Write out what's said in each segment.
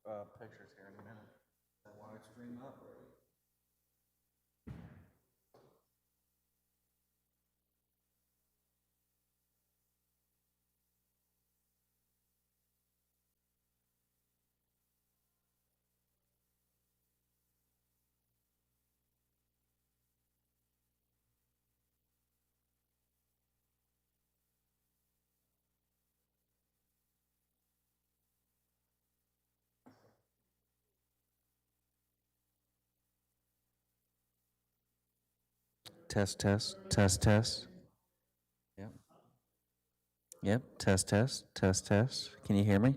pictures here in a minute. I want to stream up. Test, test, test, test. Yep. Yep. Test, test, test, test. Can you hear me?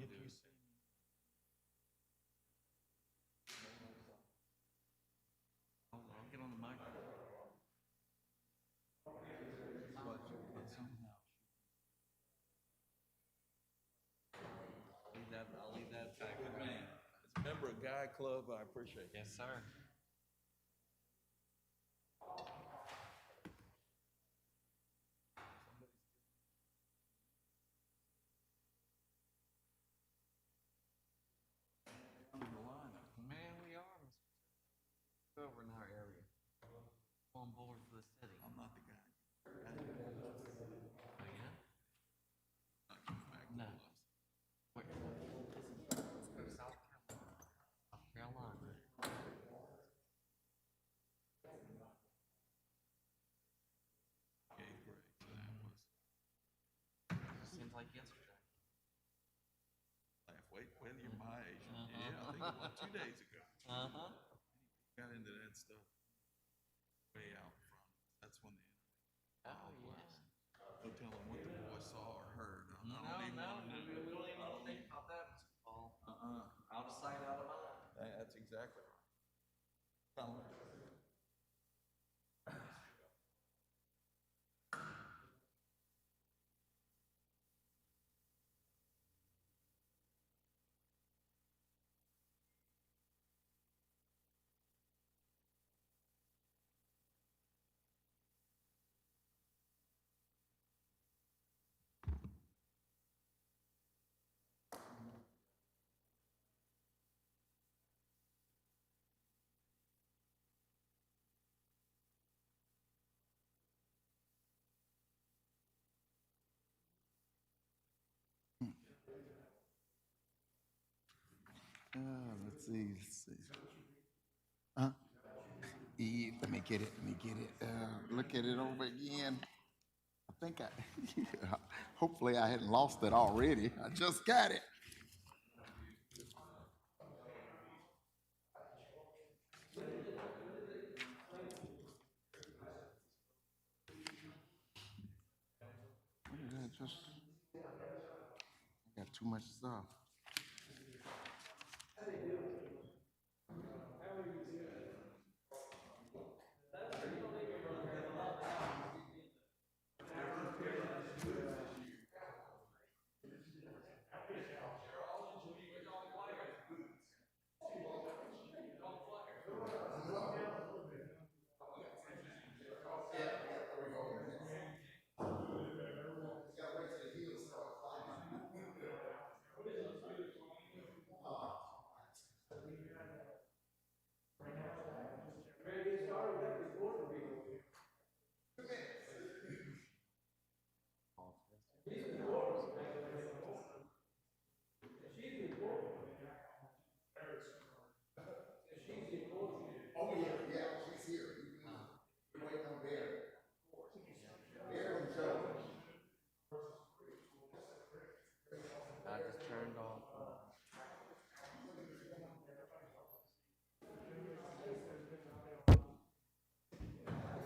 If you see I'll get on the microphone. I'll leave that back with me. As a member of Guy Club, I appreciate it. Yes, sir. Man, we are. Over in our area. On board for the city. I'm not the guy. Oh, yeah? Not coming back to Biloxi. Wait, South Carolina. South Carolina. Eighth grade, so that was. Seems like yesterday. Wait, you're my age. Yeah, I think it was 2 days ago. Got into that stuff way out front. That's when the internet was. No telling what the boy saw or heard. We don't even know what they thought that was called. Out of sight, out of mind. That's exactly right. Let's see. Huh? Let me get it. Look at it over again. I think hopefully I hadn't lost it already. I just got it. What did I just? I got too much stuff. Oh yeah, she's here. You're waiting on Bear. Bear and Joe. I just turned off.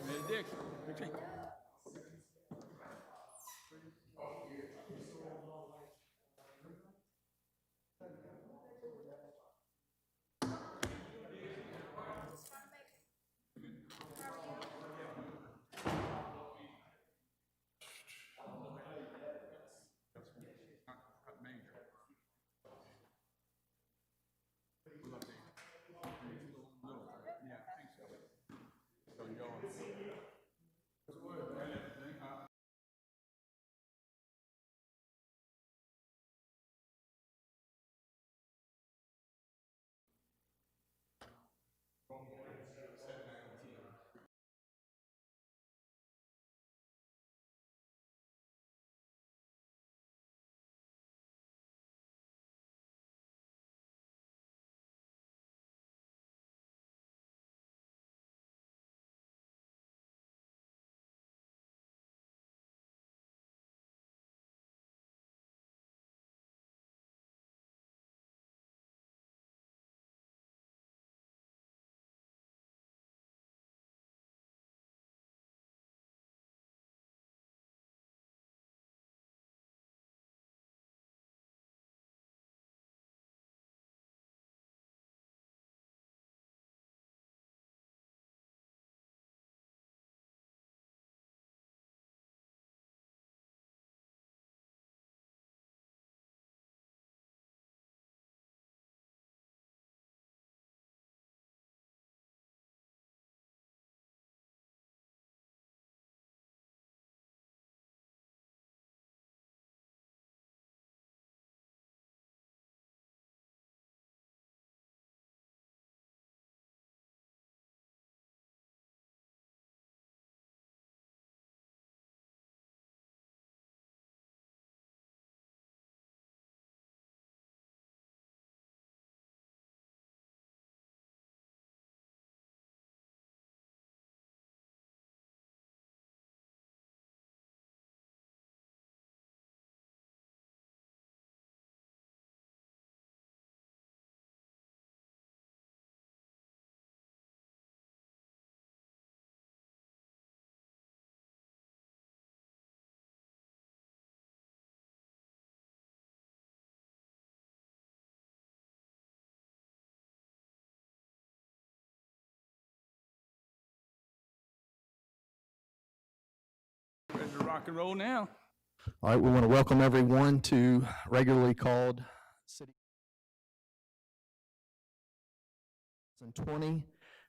Benediction. Ready to rock and roll now. All right, we want to welcome everyone to regularly called City 2020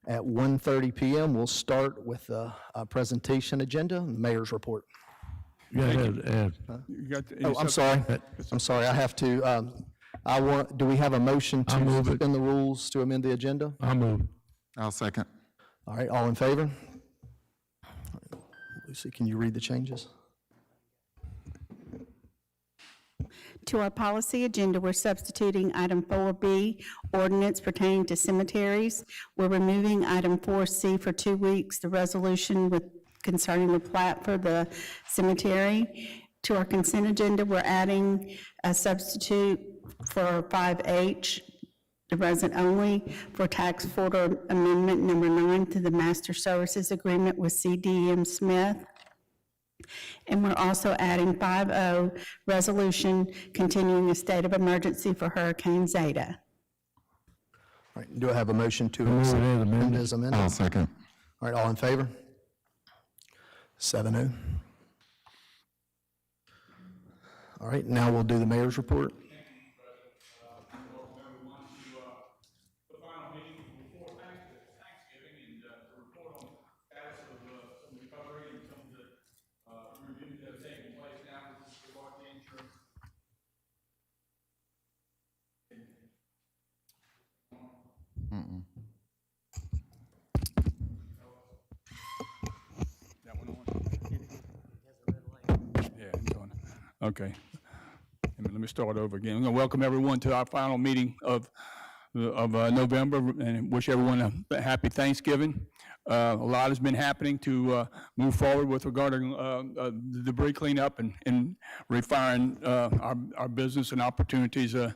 at 1:30 p.m. We'll start with a presentation agenda and the mayor's report. You got the- Oh, I'm sorry. I'm sorry. I have to, do we have a motion to suspend the rules to amend the agenda? I'll move. I'll second. All right, all in favor? Lucy, can you read the changes? To our policy agenda, we're substituting item 4B, ordinance pertaining to cemeteries. We're removing item 4C for 2 weeks, the resolution concerning the plat for the cemetery. To our consent agenda, we're adding a substitute for 5H, the resident only, for tax folder amendment number 9 to the master services agreement with CDM Smith. And we're also adding 5O, resolution continuing a state of emergency for Hurricane Zeta. All right, do I have a motion to accept as amended? I'll second. All right, all in favor? 7-0. All right, now we'll do the mayor's report. That one on? Yeah, it's on. Okay. Let me start over again. I'm going to welcome everyone to our final meeting of November and wish everyone a happy Thanksgiving. A lot has been happening to move forward with regarding the debris cleanup and refiring our business and opportunities that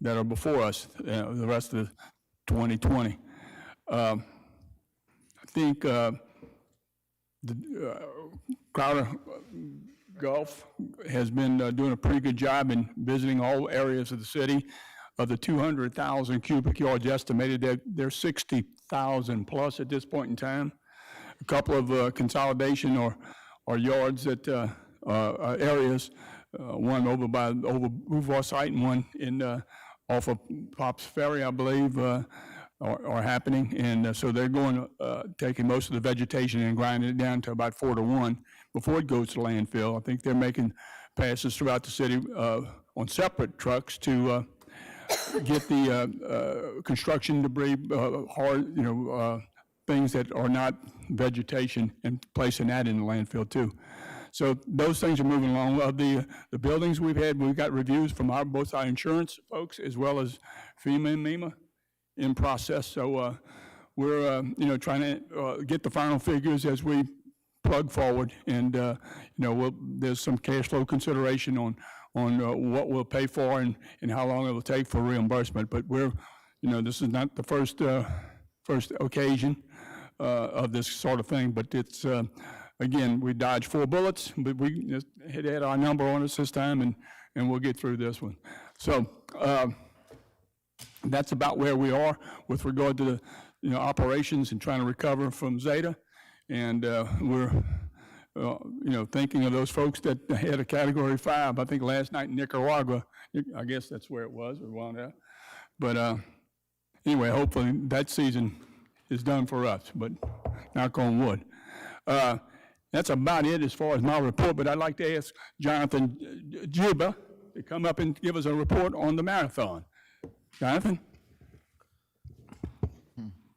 are before us the rest of 2020. I think Crowder Gulf has been doing a pretty good job in visiting all areas of the city. Of the 200,000 cubic yards estimated, there's 60,000 plus at this point in time. A couple of consolidation or yards that areas, one over Boulevard site and one in off of Pops Ferry, I believe, are happening. And so they're going, taking most of the vegetation and grinding it down to about 4 to 1 before it goes to landfill. I think they're making passes throughout the city on separate trucks to get the construction debris, things that are not vegetation, and placing that in the landfill too. So those things are moving along. Of the buildings we've got reviews from both our insurance folks as well as FEMA and MEMA in process. So we're trying to get the final figures as we plug forward, and there's some cash flow consideration on what we'll pay for and how long it will take for reimbursement. But we're, this is not the first occasion of this sort of thing, but it's, again, we dodged 4 bullets, but we just had our number on us this time, and we'll get through this one. So that's about where we are with regard to the operations and trying to recover from Zeta. And we're thinking of those folks that had a Category 5, I think last night in Nicaragua. I guess that's where it was, or wound up. But anyway, hopefully that season is done for us, but knock on wood. That's about it as far as my report, but I'd like to ask Jonathan Juba to come up and give us a report on the marathon. Jonathan?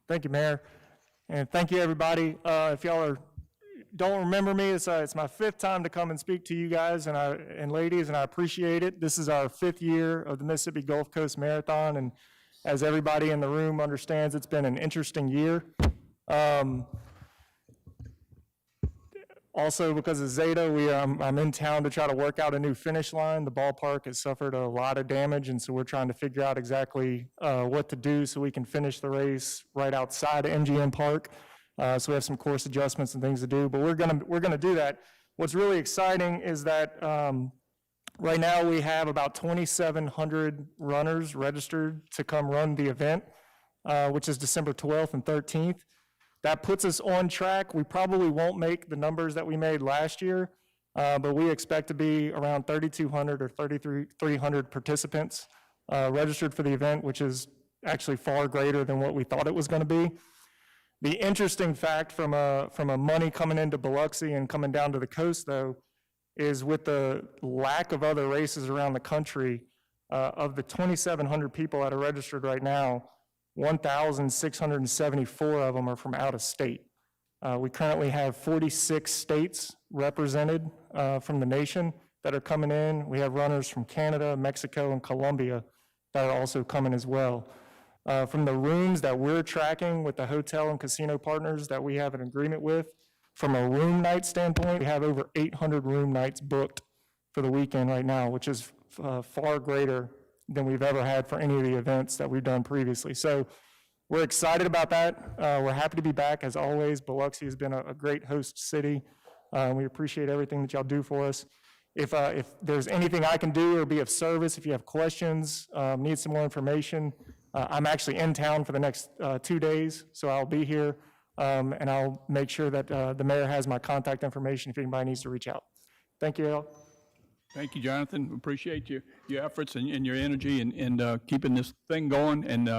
Thank you, Mayor. And thank you, everybody. If y'all don't remember me, it's my 5th time to come and speak to you guys and ladies, and I appreciate it. This is our 5th year of the Mississippi Gulf Coast Marathon, and as everybody in the room understands, it's been an interesting year. Also, because of Zeta, I'm in town to try to work out a new finish line. The ballpark has suffered a lot of damage, and so we're trying to figure out exactly what to do so we can finish the race right outside of MGM Park. So we have some course adjustments and things to do, but we're gonna do that. What's really exciting is that right now we have about 2,700 runners registered to come run the event, which is December 12th and 13th. That puts us on track. We probably won't make the numbers that we made last year, but we expect to be around 3,200 or 3,300 participants registered for the event, which is actually far greater than what we thought it was going to be. The interesting fact from a money coming into Biloxi and coming down to the coast, though, is with the lack of other races around the country, of the 2,700 people that are registered right now, 1,674 of them are from out of state. We currently have 46 states represented from the nation that are coming in. We have runners from Canada, Mexico, and Colombia that are also coming as well. From the rooms that we're tracking with the hotel and casino partners that we have an agreement with, from a room night standpoint, we have over 800 room nights booked for the weekend right now, which is far greater than we've ever had for any of the events that we've done previously. So we're excited about that. We're happy to be back. As always, Biloxi has been a great host city. We appreciate everything that y'all do for us. If there's anything I can do or be of service, if you have questions, need some more information, I'm actually in town for the next 2 days, so I'll be here, and I'll make sure that the mayor has my contact information if anybody needs to reach out. Thank you all. Thank you, Jonathan. We appreciate your efforts and your energy and keeping this thing going. And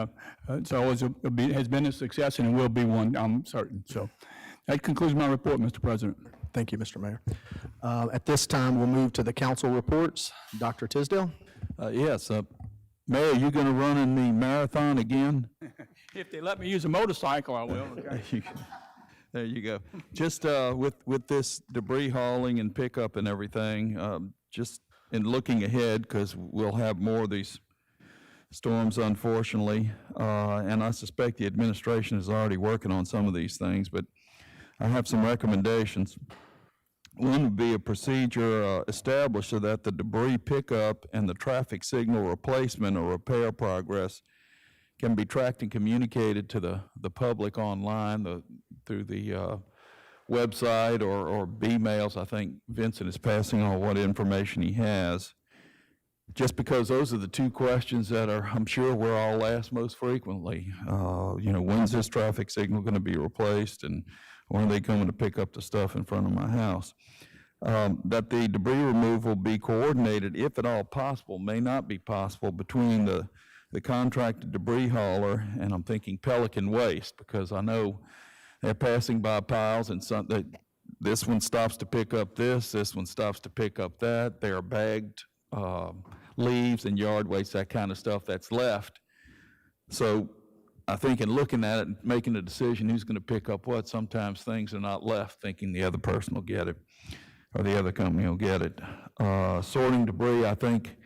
it's always has been a success and it will be one, I'm certain. So that concludes my report, Mr. President. Thank you, Mr. Mayor. At this time, we'll move to the council reports. Dr. Tisdale? Yes, Mayor, you going to run in the marathon again? If they let me use a motorcycle, I will. Okay. There you go. Just with this debris hauling and pickup and everything, just in looking ahead, because we'll have more of these storms, unfortunately, and I suspect the administration is already working on some of these things, but I have some recommendations. One would be a procedure established so that the debris pickup and the traffic signal replacement or repair progress can be tracked and communicated to the public online through the website or B-mails. I think Vincent is passing on what information he has. Just because those are the two questions that I'm sure we're all asked most frequently. When's this traffic signal going to be replaced, and when are they coming to pick up the stuff in front of my house? That the debris removal be coordinated, if at all possible, may not be possible, between the contracted debris hauler, and I'm thinking Pelican Waste, because I know they're passing by piles and this one stops to pick up this one stops to pick up that. There are bagged leaves and yard waste, that kind of stuff that's left. So I think in looking at it and making a decision who's going to pick up what, sometimes things are not left thinking the other person will get it or the other company will get it. Sorting debris, I think,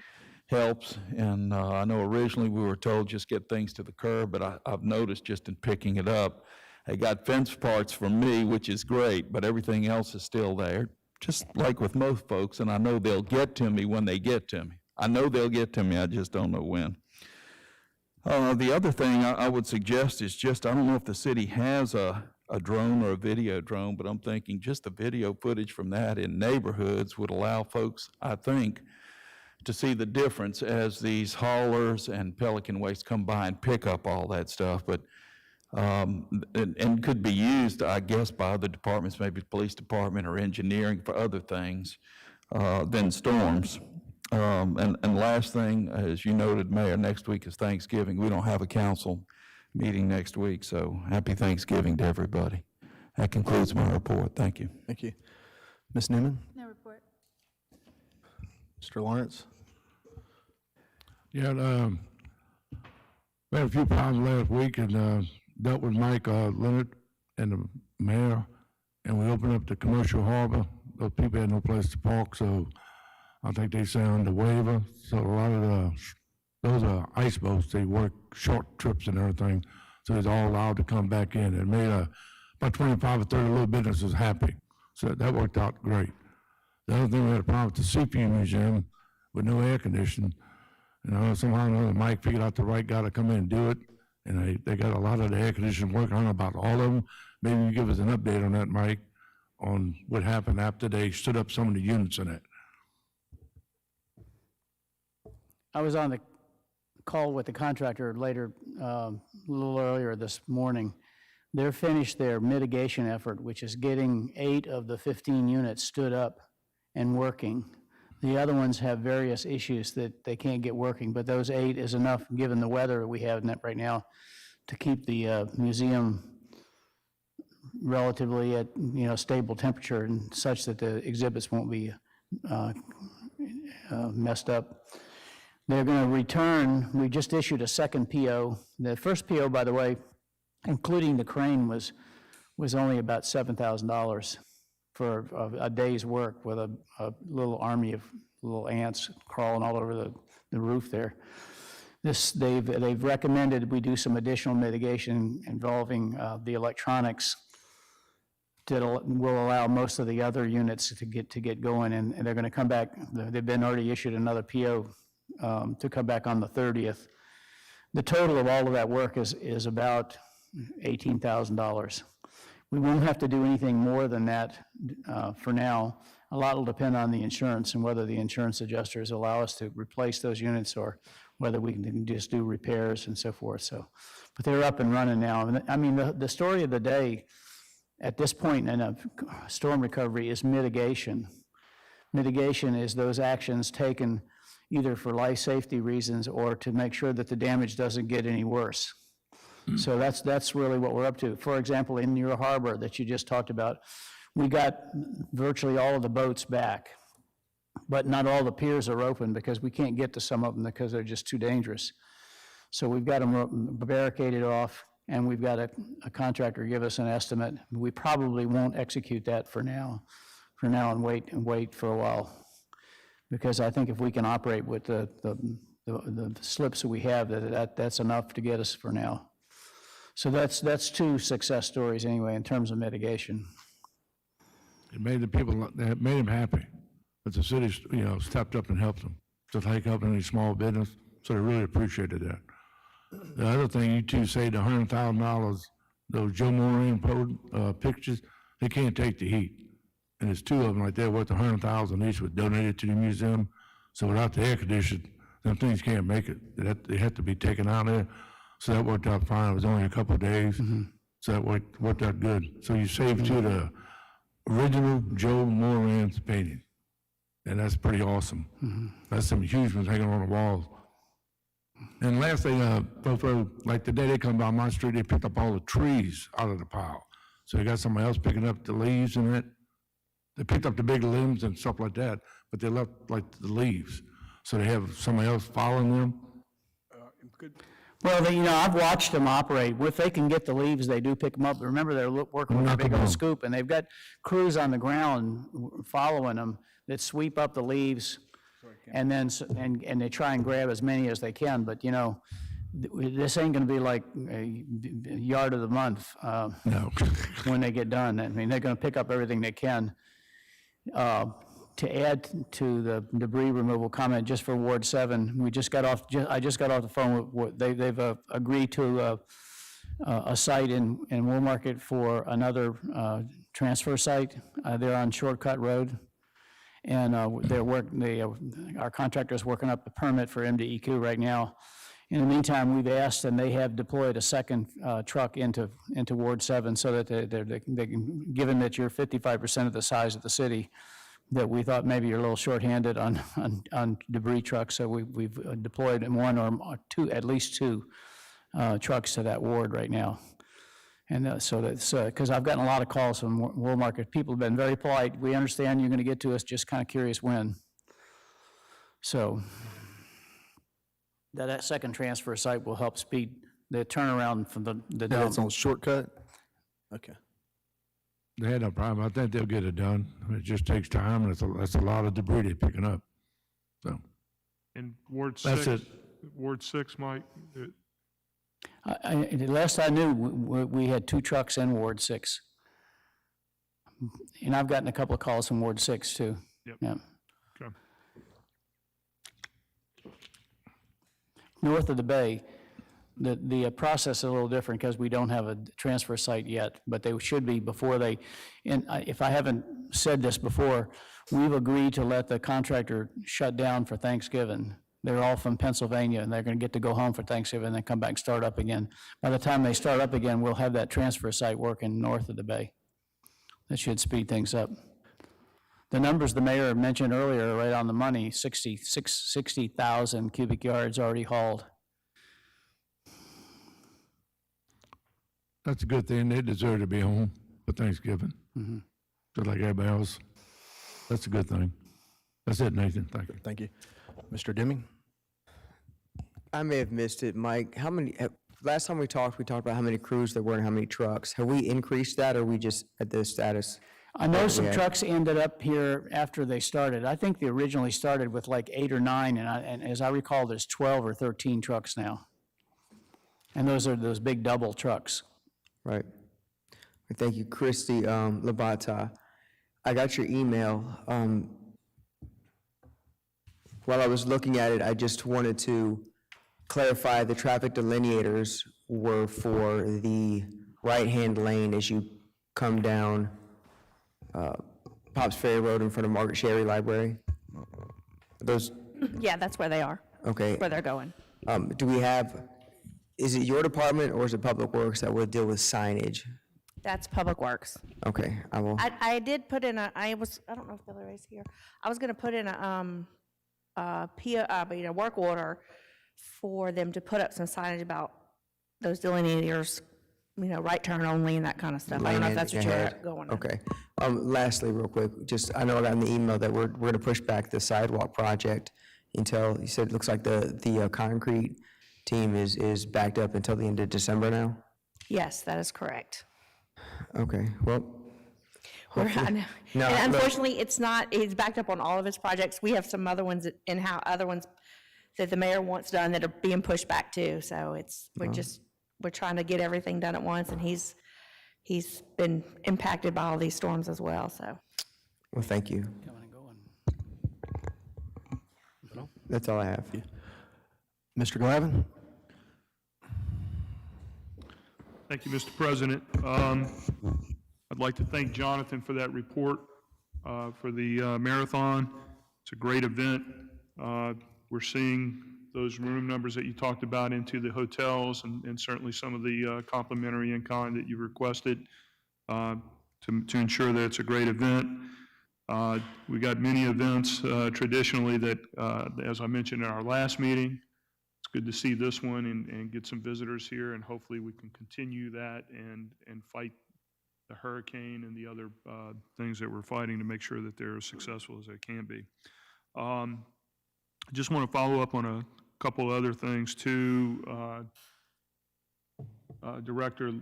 helps, and I know originally we were told just get things to the curb, but I've noticed just in picking it up, they got fence parts from me, which is great, but everything else is still there, just like with most folks, and I know they'll get to me when they get to me. I know they'll get to me, I just don't know when. The other thing I would suggest is just, I don't know if the city has a drone or a video drone, but I'm thinking just the video footage from that in neighborhoods would allow folks, I think, to see the difference as these haulers and Pelican Waste come by and pick up all that stuff. But and could be used, I guess, by other departments, maybe the police department or engineering for other things than storms. And last thing, as you noted, Mayor, next week is Thanksgiving. We don't have a council meeting next week, so happy Thanksgiving to everybody. That concludes my report. Thank you. Thank you. Ms. Newman? No report. Mr. Lawrence? Yeah, we had a few problems last week and dealt with Mike Leonard and the mayor, and we opened up the commercial harbor. Those people had no place to park, so I think they signed the waiver. So a lot of those are ice boats. They work short trips and everything, so it's all allowed to come back in. It made about 25 or 30 little businesses happy, so that worked out great. The other thing, we had a problem with the CPU museum with no air conditioning. Somehow or another, Mike figured out the right guy to come in and do it, and they got a lot of the air conditioning working. I don't know about all of them. Maybe you give us an update on that, Mike, on what happened after they stood up some of the units in it. I was on the call with the contractor later, a little earlier this morning. They're finished their mitigation effort, which is getting 8 of the 15 units stood up and working. The other ones have various issues that they can't get working, but those 8 is enough, given the weather we have right now, to keep the museum relatively at, stable temperature and such that the exhibits won't be messed up. They're going to return, we just issued a second PO. The first PO, by the way, including the crane, was only about $7,000 for a day's work with a little army of little ants crawling all over the roof there. They've recommended we do some additional mitigation involving the electronics that will allow most of the other units to get going, and they're going to come back. They've been already issued another PO to come back on the 30th. The total of all of that work is about $18,000. We won't have to do anything more than that for now. A lot will depend on the insurance and whether the insurance adjusters allow us to replace those units or whether we can just do repairs and so forth. So, but they're up and running now. And I mean, the story of the day at this point in a storm recovery is mitigation. Mitigation is those actions taken either for life safety reasons or to make sure that the damage doesn't get any worse. So that's really what we're up to. For example, in your harbor that you just talked about, we got virtually all of the boats back, but not all the piers are open because we can't get to some of them because they're just too dangerous. So we've got them barricaded off, and we've got a contractor give us an estimate. We probably won't execute that for now and wait for a while, because I think if we can operate with the slips that we have, that's enough to get us for now. So that's 2 success stories anyway in terms of mitigation. It made the people, it made them happy, but the city, stepped up and helped them, just like helping any small business, so they really appreciated that. The other thing, you two say the $100,000, those Joe Moran pictures, they can't take the heat. And there's 2 of them right there worth $100,000 each, was donated to the museum. So without the air conditioning, them things can't make it. They have to be taken out there. So that worked out fine. It was only a couple of days. So that worked out good. So you saved 2 the original Joe Moran's painting. And that's pretty awesome. That's some huge ones hanging on the walls. And last thing, like today they come down my street, they picked up all the trees out of the pile. So they got somebody else picking up the leaves and that. They picked up the big limbs and stuff like that, but they left like the leaves. So they have somebody else following them. Well, I've watched them operate. If they can get the leaves, they do pick them up. Remember, they're working with a big old scoop, and they've got crews on the ground following them that sweep up the leaves, and then and they try and grab as many as they can. But this ain't going to be like a yard of the month No. when they get done. I mean, they're going to pick up everything they can. To add to the debris removal comment, just for Ward 7, I just got off the phone with they've agreed to a site in Woolmarket for another transfer site. They're on Shortcut Road, and our contractor's working up the permit for MDEQ right now. In the meantime, we've asked, and they have deployed a second truck into Ward 7 so that they can, given that you're 55% of the size of the city, that we thought maybe you're a little shorthanded on debris trucks, so we've deployed 1 or 2, at least 2 trucks to that ward right now. And so that's, because I've gotten a lot of calls from Woolmarket. People have been very polite. We understand you're going to get to us, just kind of curious when. So that second transfer site will help speed the turnaround from the And dump. it's on Shortcut? Okay. They had no problem. I think they'll get it done. It just takes time, and that's a lot of debris they're picking up. So And Ward That's 6, it. Ward 6, Mike, The last I knew, we had 2 trucks in Ward 6. And I've gotten a couple of calls from Ward 6 too. Yep. Yeah. okay. North of the bay, the process is a little different because we don't have a transfer site yet, but they should be before they, and if I haven't said this before, we've agreed to let the contractor shut down for Thanksgiving. They're all from Pennsylvania, and they're going to get to go home for Thanksgiving and then come back and start up again. By the time they start up again, we'll have that transfer site working north of the bay. That should speed things up. The numbers the mayor mentioned earlier are right on the money, 60,000 cubic yards already hauled. That's a good thing. They deserve to be home for Thanksgiving. Just like everybody else. That's a good thing. That's it, Nathan. Thank you. Thank you. Mr. Deming? I may have missed it, Mike. Last time we talked about how many crews there were and how many trucks. Have we increased that, or are we just at this status? I know some Yeah. trucks ended up here after they started. I think they originally started with like 8 or 9, and as I recall, there's 12 or 13 trucks now. And those are those big double trucks. Right. Thank you, Christy Labata. I got your email. While I was looking at it, I just wanted to clarify the traffic delineators were for the right-hand lane as you come down Pops Ferry Road in front of Margaret Sherry Library. Those, Yeah, that's where they are, okay. where they're going. Do we have, is it your department or is it Public Works that would deal with signage? That's Public Works. Okay, I will. I did put in I don't know if Billy Ray's here. I was gonna put in a work order for them to put up some signage about those delineators, right turn only and that kind of stuff. I don't know if that's what you're going on. Okay. Lastly, real quick, I know I got in the email that we're gonna push back the sidewalk project until, you said it looks like the concrete team is backed up until the end of December now? Yes, that is correct. Okay, well, I know. No, And look- unfortunately, it's backed up on all of his projects. We have some other ones other ones that the mayor wants done that are being pushed back too. So we're trying to get everything done at once, and he's been impacted by all these storms as well, so. well, thank you. Coming and going. That's all I have. Mr. Glavin? Thank you, Mr. President. I'd like to thank Jonathan for that report for the marathon. It's a great event. We're seeing those room numbers that you talked about into the hotels and certainly some of the complimentary in-kind that you requested to ensure that it's a great event. We got many events traditionally that, as I mentioned in our last meeting, it's good to see this one and get some visitors here, and hopefully we can continue that and fight the hurricane and the other things that we're fighting to make sure that they're as successful as they can be. I just want to follow up on a couple other things too. Director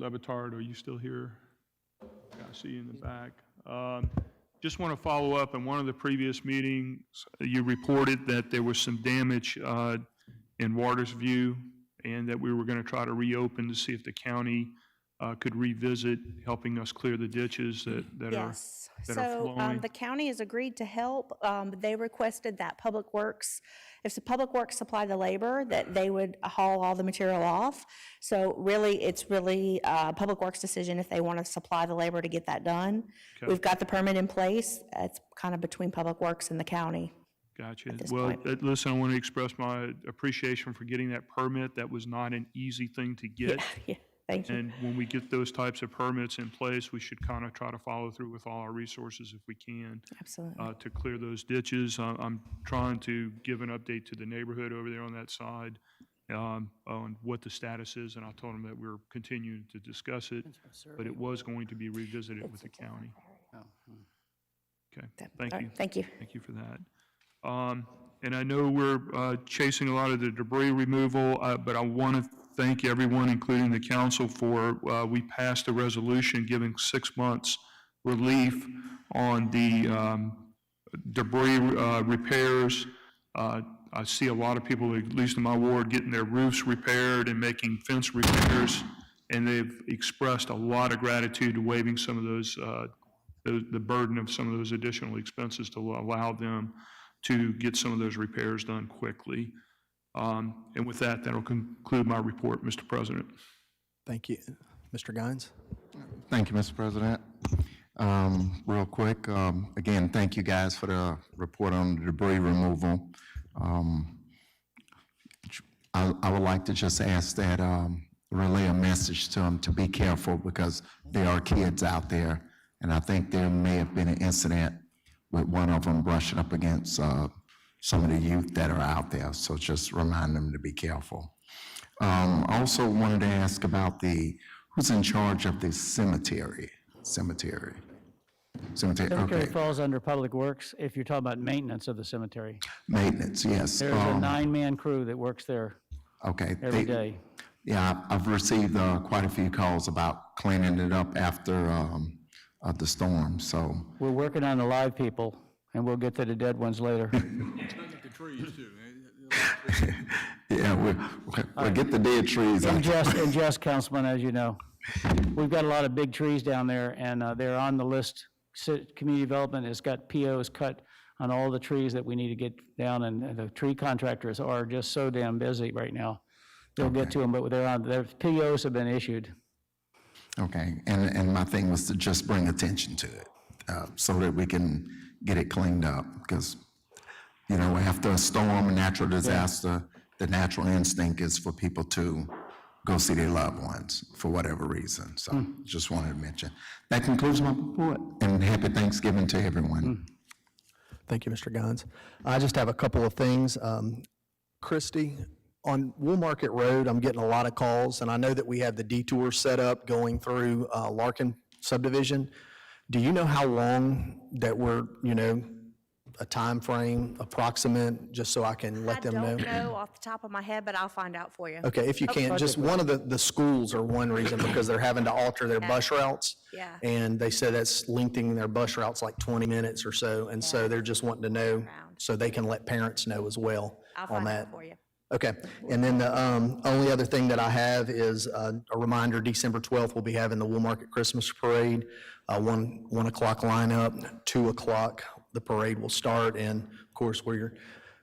Levitard, are you still here? Yeah, I see you in the back. Just want to follow up. In one of the previous meetings, you reported that there was some damage in Watersview and that we were going to try to reopen to see if the county could revisit helping us clear the ditches that are flowing. The county has agreed to help. They requested that Public Works, if the Public Works supply the labor, that they would haul all the material off. So really, it's really Public Works' decision if they want to supply the labor to get that done. Okay. We've got the permit in place. It's kind of between Public Works and the county. Gotcha. this Well, point. listen, I want to express my appreciation for getting that permit. That was not an easy thing to get. Yeah, thank you. And when we get those types of permits in place, we should kind of try to follow through with all our resources if we can Absolutely. to clear those ditches. I'm trying to give an update to the neighborhood over there on that side on what the status is, and I told them that we're continuing to discuss it, but it was going to be revisited with the county. Okay, thank All you. right, thank you. Thank you for that. And I know we're chasing a lot of the debris removal, but I want to thank everyone, including the council, for, we passed a resolution giving 6 months relief on the debris repairs. I see a lot of people, at least in my ward, getting their roofs repaired and making fence repairs, and they've expressed a lot of gratitude to waiving some of those, the burden of some of those additional expenses to allow them to get some of those repairs done quickly. And with that, that'll conclude my report, Mr. President. Thank you. Mr. Guines? Thank you, Mr. President. Real quick, again, thank you guys for the report on the debris removal. I would like to just ask that relay a message to them to be careful because there are kids out there And I think there may have been an incident with one of them brushing up against some of the youth that are out there. So just remind them to be careful. Also wanted to ask about who's in charge of the cemetery? Cemetery, Cemetery okay. falls under Public Works if you're talking about maintenance of the cemetery. Maintenance, yes. There's a 9-man crew that works there Okay. every day. Yeah, I've received quite a few calls about cleaning it up after the storm, so. We're working on the live people, and we'll get to the dead ones later. Yeah, we'll get the dead trees out. In jest, Councilman, as you know. We've got a lot of big trees down there, and they're on the list. Community Development has got POs cut on all the trees that we need to get down, and the tree contractors are just so damn busy right now. They'll get to them, but their POs have been issued. Okay, and my thing was to just bring attention to it, so that we can get it cleaned up, because, you know, after a storm, a natural disaster, the natural instinct is for people to go see their loved ones for whatever reason, so just wanted to mention. That concludes my report, and happy Thanksgiving to everyone. Thank you, Mr. Gons. I just have a couple of things. Christie, on Wool Market Road, I'm getting a lot of calls, and I know that we have the detour set up going through Larkin subdivision. Do you know how long that we're, a time frame, approximate, just so I can let them know? I don't know off the top of my head, but I'll find out for you. Okay, if you can, just one of the schools are one reason, because they're having to alter their bus routes. Yeah. And they said that's lengthening their bus routes like 20 minutes or so, and so they're just wanting to know, so they can let parents know as well I'll on find that. out for you. Okay, and then the only other thing that I have is a reminder, December 12th, we'll be having the Wool Market Christmas Parade, 1 o'clock lineup, 2 o'clock, the parade will start, and of course, we're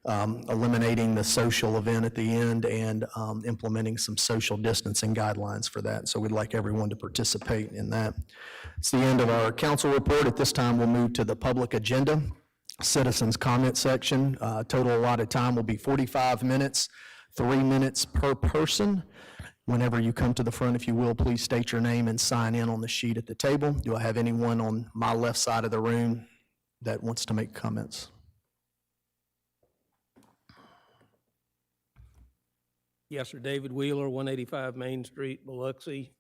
eliminating the social event at the end and implementing some social distancing guidelines for that, so we'd like everyone to participate in that. It's the end of our council report. At this time, we'll move to the public agenda. Citizens comment section. Total allotted time will be 45 minutes, 3 minutes per person. Whenever you come to the front, if you will, please state your name and sign in on the sheet at the table. Do I have anyone on my left side of the room that wants to make comments? Yes, sir. David Wheeler, 185 Main Street, Biloxi.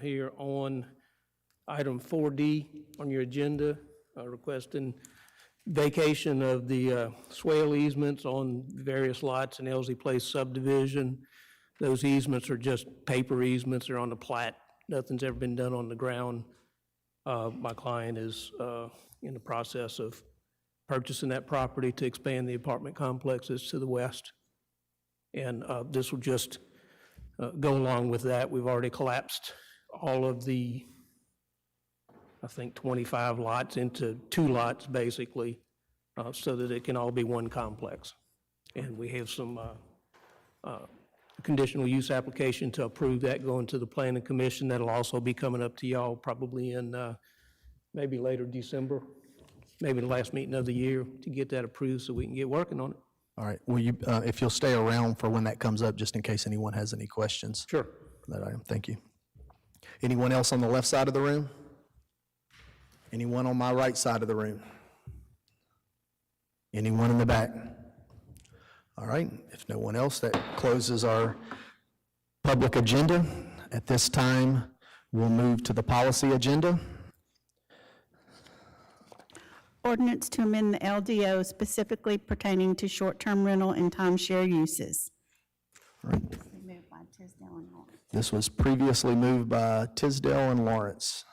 Here on item 4D on your agenda, requesting vacation of the swale easements on various lots in Elsie Place subdivision. Those easements are just paper easements. They're on the plat. Nothing's ever been done on the ground. My client is in the process of purchasing that property to expand the apartment complexes to the west. And this will just go along with that. We've already collapsed all of the, I think, 25 lots into 2 lots, basically, so that it can all be one complex. And we have some conditional use application to approve that going to the Planning Commission. That'll also be coming up to y'all probably in maybe later December, maybe the last meeting of the year, to get that approved so we can get working on it. All right, will you, if you'll stay around for when that comes up, just in case anyone has any questions. Sure. That item, thank you. Anyone else on the left side of the room? Anyone on my right side of the room? Anyone in the back? All right, if no one else, that closes our public agenda. At this time, we'll move to the policy agenda. Ordinance to amend the LDO specifically pertaining to short-term rental and timeshare uses. Right. This was previously moved by Tisdale and Lawrence.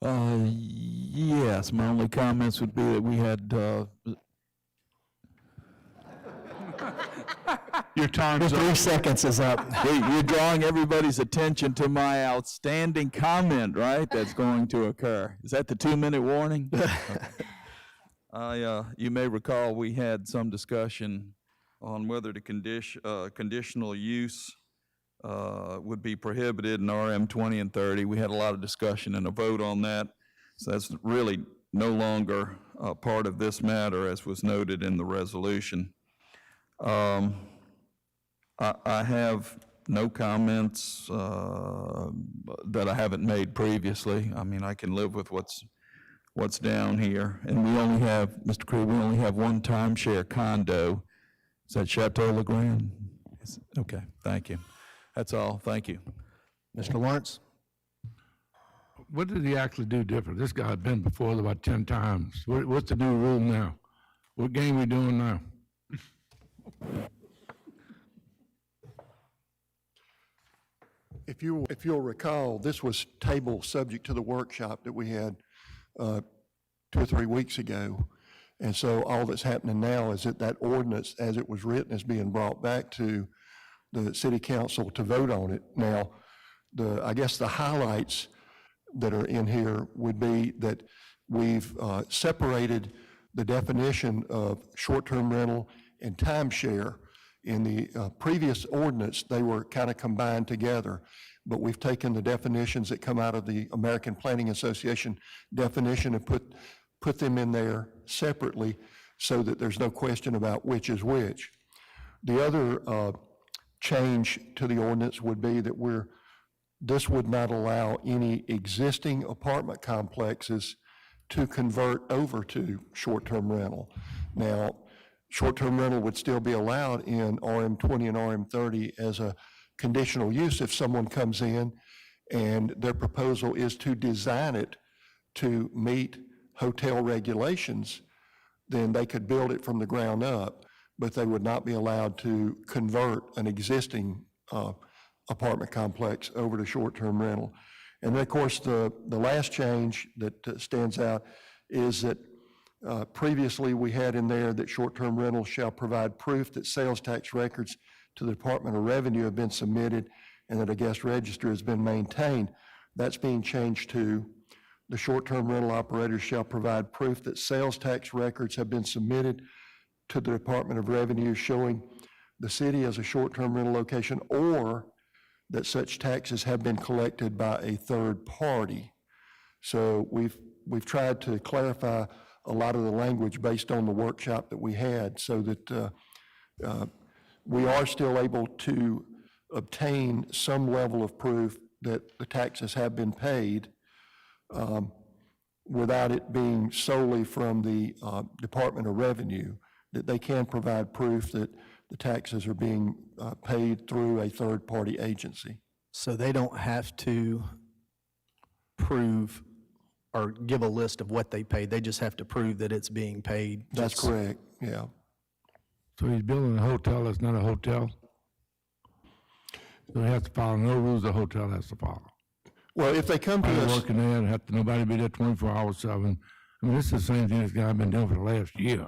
Yes, my only comments would be that we had, Your time's up. 3 seconds is up. you're drawing everybody's attention to my outstanding comment, right? That's going to occur. Is that the 2-minute warning? Okay. You may recall we had some discussion on whether the conditional use would be prohibited in RM 20 and 30. We had a lot of discussion and a vote on that. So that's really no longer part of this matter, as was noted in the resolution. I have no comments that I haven't made previously. I mean, I can live with what's down here. And we only have, Mr. Creed, we only have one timeshare condo. Is that Chateau LeGrand? Okay, thank you. That's all, thank you. Mr. Lawrence? What did he actually do different? This guy's been before about 10 times. What's the new rule now? What game we doing now? If you'll recall, this was tabled subject to the workshop that we had 2 or 3 weeks ago. And so all that's happening now is that ordinance, as it was written, is being brought back to the city council to vote on it. Now, I guess the highlights that are in here would be that we've separated the definition of short-term rental and timeshare. In the previous ordinance, they were kind of combined together, but we've taken the definitions that come out of the American Planning Association definition and put them in there separately so that there's no question about which is which. The other change to the ordinance would be that this would not allow any existing apartment complexes to convert over to short-term rental. Now, short-term rental would still be allowed in RM20 and RM30 as a conditional use if someone comes in and their proposal is to design it to meet hotel regulations, then they could build it from the ground up, but they would not be allowed to convert an existing apartment complex over to short-term rental. And then, of course, the last change that stands out is that previously we had in there that short-term rental shall provide proof that sales tax records to the Department of Revenue have been submitted and that a guest register has been maintained. That's being changed to the short-term rental operators shall provide proof that sales tax records have been submitted to the Department of Revenue showing the city as a short-term rental location, or that such taxes have been collected by a third party. So we've tried to clarify a lot of the language based on the workshop that we had so that we are still able to obtain some level of proof that the taxes have been paid without it being solely from the Department of Revenue, that they can provide proof that the taxes are being paid through a third-party agency. So they don't have to prove or give a list of what they paid. They just have to prove that it's being paid. That's correct, yeah. So he's building a hotel that's not a hotel? So he has to follow no rules the hotel has to follow. Well, if they come to Nobody us, working there, have to, nobody be there 24 hours, 7. I mean, this is the same thing this guy been doing for the last year.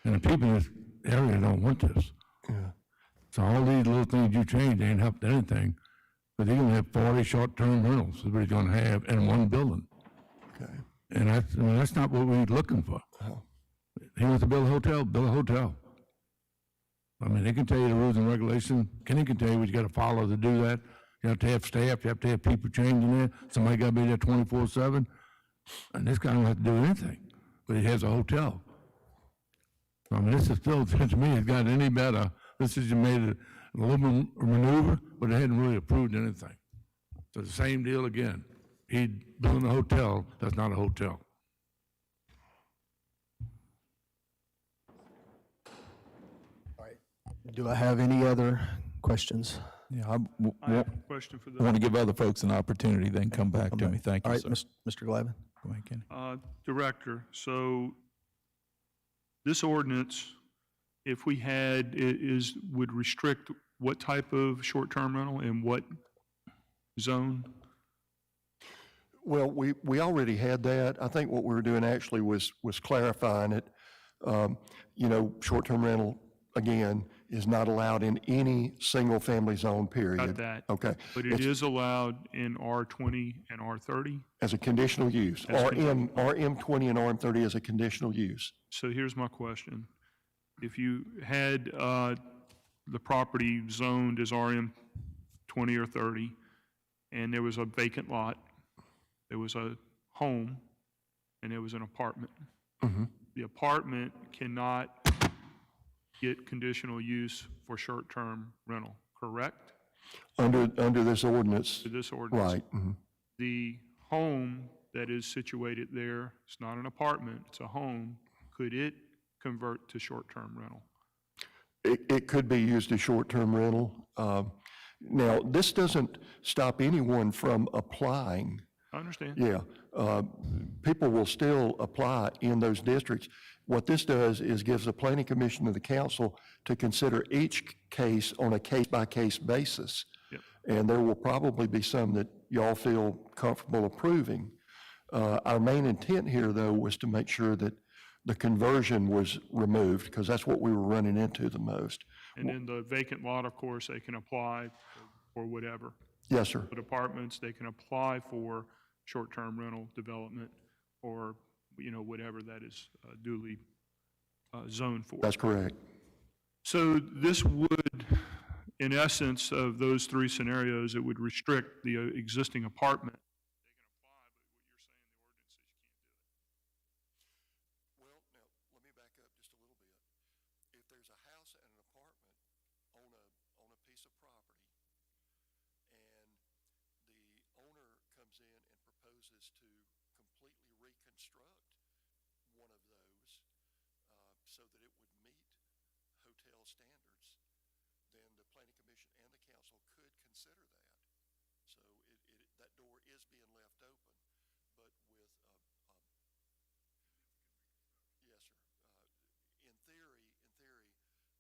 And the people in this area don't want this. Yeah. So all these little things you change ain't helped anything. But they're gonna have 40 short-term rentals is what he's gonna have in one building. okay. And that's not what we're looking for. Oh. He wants to build a hotel, build a hotel. I mean, they can tell you the rules and regulations. Kenny can tell you what you gotta follow to do that. You have to have staff, you have to have people changing there. Somebody gotta be there 24/7. And this guy don't have to do anything, but he has a hotel. I mean, this is still, to me, it's got any better. This is, you made a little bit maneuver, but it hadn't really approved anything. So the same deal again. He building a hotel, that's not a hotel. Do I have any other questions? Yeah, I have a question for I want the to give other folks an opportunity, then come back to me. Thank All you, right, sir. Mr. Glavin? Go ahead, Kenny. director. So this ordinance, if we had, would restrict what type of short-term rental in what zone? Well, we already had that. I think what we were doing actually was clarifying it. You know, short-term rental, again, is not allowed in any single-family zone, period. Got that. Okay. But it is allowed in R20 and R30? As a conditional use. As RM20 and RM30 as a conditional use. So here's my question. If you had the property zoned as RM 20 or 30, and there was a vacant lot, there was a home, and there was an apartment. Mm-hmm. The apartment cannot get conditional use for short-term rental, correct? Under this ordinance, to this ordinance. right. Mhm. The home that is situated there, it's not an apartment, it's a home, could it convert to short-term rental? It could be used as short-term rental. Now, this doesn't stop anyone from applying. I understand. Yeah, people will still apply in those districts. What this does is gives the planning commission and the council to consider each case on a case-by-case basis. Yep. And there will probably be some that y'all feel comfortable approving. Our main intent here, though, was to make sure that the conversion was removed, because that's what we were running into the most. And then the vacant lot, of course, they can apply for whatever. Yes, sir. But apartments, they can apply for short-term rental development or, whatever that is duly zoned for. That's correct. So this would, in essence of those three scenarios, it would restrict the existing apartment. Well, now, let me back up just a little bit. If there's a house and an apartment on a piece of property, and the owner comes in and proposes to completely reconstruct one of those so that it would meet hotel standards, then the planning commission and the council could consider that. So that door is being left open, but with yes, sir. In theory,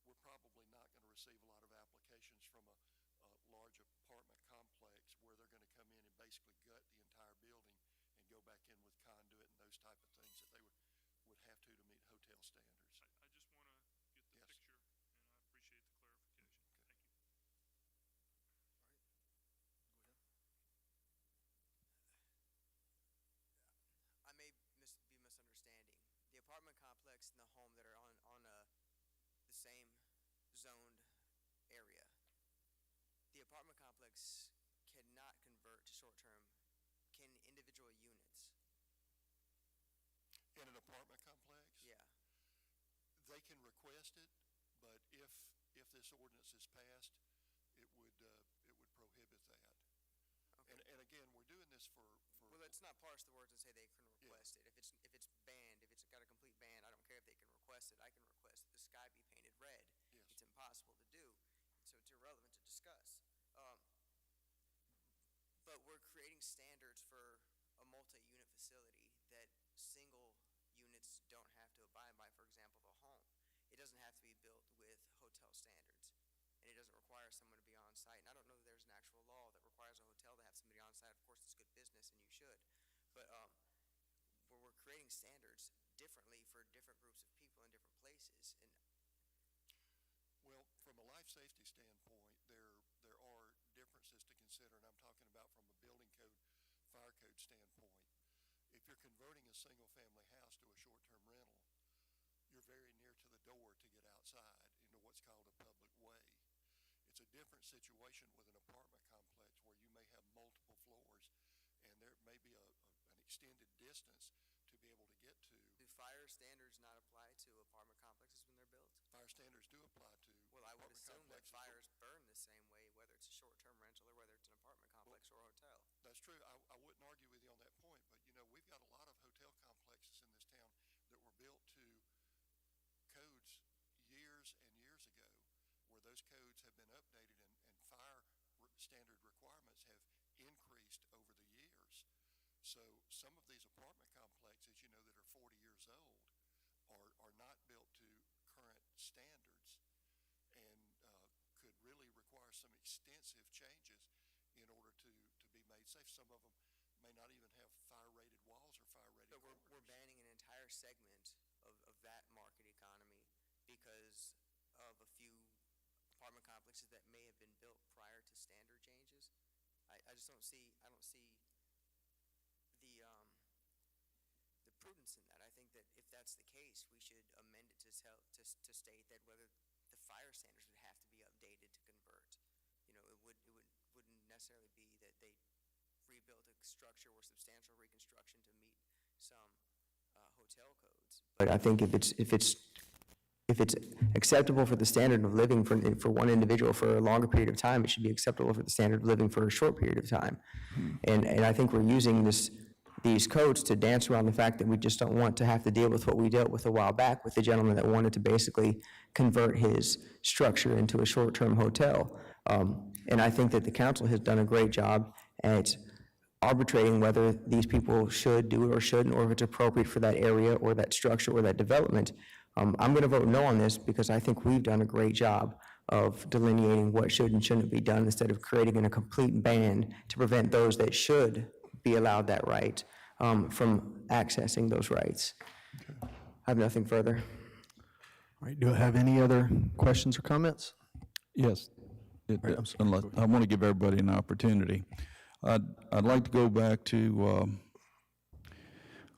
we're probably not going to receive a lot of applications from a large apartment complex where they're going to come in and basically gut the entire building and go back in with conduit and those type of things that they would have to meet hotel standards. I just want to get the Yes. picture, and I appreciate the clarification. Thank you. I may be misunderstanding. The apartment complex and the home that are on the same zoned area, the apartment complex cannot convert to short-term. Can individual units? In an apartment complex? Yeah. They can request it, but if this ordinance is passed, it would prohibit that. Okay. And again, we're doing this for. Well, let's not parse the words and say they can request it. If it's banned, if it's got a complete ban, I don't care if they can request it. I can request that the sky be painted red. Yes. It's impossible to do, so it's irrelevant to discuss. But we're creating standards for a multi-unit facility that single units don't have to abide by. For example, the home. It doesn't have to be built with hotel standards, and it doesn't require someone to be on site. And I don't know that there's an actual law that requires a hotel to have somebody on site. Of course, it's good business, and you should. But where we're creating standards differently for different groups of people in different places. And Well, from a life safety standpoint, there are differences to consider, and I'm talking about from a building code, fire code standpoint. If you're converting a single-family house to a short-term rental, you're very near to the door to get outside into what's called a public way. It's a different situation with an apartment complex where you may have multiple floors, and there may be an extended distance to be able to get to. do fire standards not apply to apartment complexes when they're built? Fire standards do apply to. Well, I would apartment assume that complexes. fires burn the same way, whether it's a short-term rental or whether it's an apartment complex or a hotel. That's true. I wouldn't argue with you on that point, but we've got a lot of hotel complexes in this town that were built to codes years and years ago, where those codes have been updated and fire standard requirements have increased over the years. So some of these apartment complexes, that are 40 years old are not built to current standards and could really require some extensive changes in order to be made safe. Some of them may not even have fire-rated walls or fire-rated So we're corners. banning an entire segment of that market economy because of a few apartment complexes that may have been built prior to standard changes. I just don't see the prudence in that. I think that if that's the case, we should amend it to state that whether the fire standards would have to be updated to convert. It wouldn't necessarily be that they rebuilt a structure or substantial reconstruction to meet some hotel codes. But I think if if it's acceptable for the standard of living for one individual for a longer period of time, it should be acceptable for the standard of living for a short period of time. And I think we're using these codes to dance around the fact that we just don't want to have to deal with what we dealt with a while back with the gentleman that wanted to basically convert his structure into a short-term hotel. And I think that the council has done a great job at arbitrating whether these people should do it or shouldn't, or if it's appropriate for that area or that structure or that development. I'm going to vote no on this because I think we've done a great job of delineating what should and shouldn't be done instead of creating a complete ban to prevent those that should be allowed that right from accessing those rights. I have nothing further. All right, do I have any other questions or comments? Yes. Unless, I want to give everybody an opportunity. I'd like to go back to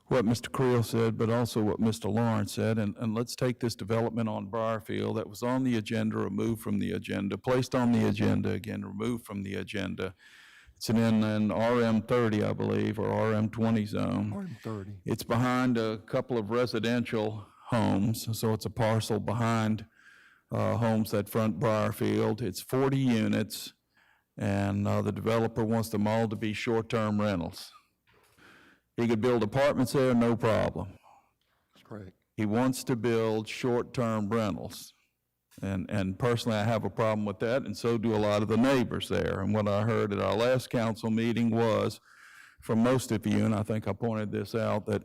what Mr. Creel said, but also what Mr. Lawrence said, and let's take this development on Briarfield that was on the agenda, removed from the agenda, placed on the agenda again, removed from the agenda. It's in an RM30, I believe, or RM20 zone. RM30. It's behind a couple of residential homes, so it's a parcel behind homes that front Briarfield. It's 40 units, and the developer wants them all to be short-term rentals. He could build apartments there, no problem. That's correct. He wants to build short-term rentals. And personally, I have a problem with that, and so do a lot of the neighbors there. And what I heard at our last council meeting was, from most of you, and I think I pointed this out, that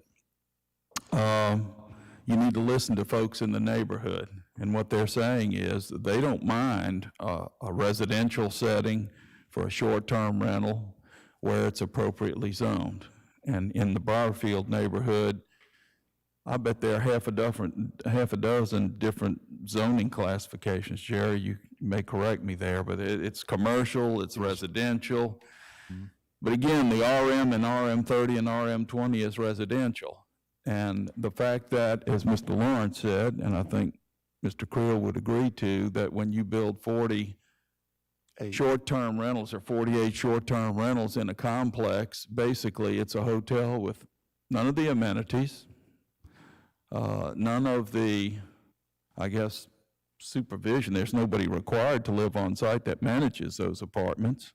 you need to listen to folks in the neighborhood. And what they're saying is that they don't mind a residential setting for a short-term rental where it's appropriately zoned. And in the Briarfield neighborhood, I bet there are half a dozen different zoning classifications. Jerry, you may correct me there, but it's commercial, it's residential. But again, the RM and RM30 and RM20 is residential. And the fact that, as Mr. Lawrence said, and I think Mr. Creel would agree to, that when you build 40 short-term rentals or 48 short-term rentals in a complex, basically it's a hotel with none of the amenities, none of the, I guess, supervision. There's nobody required to live on site that manages those apartments.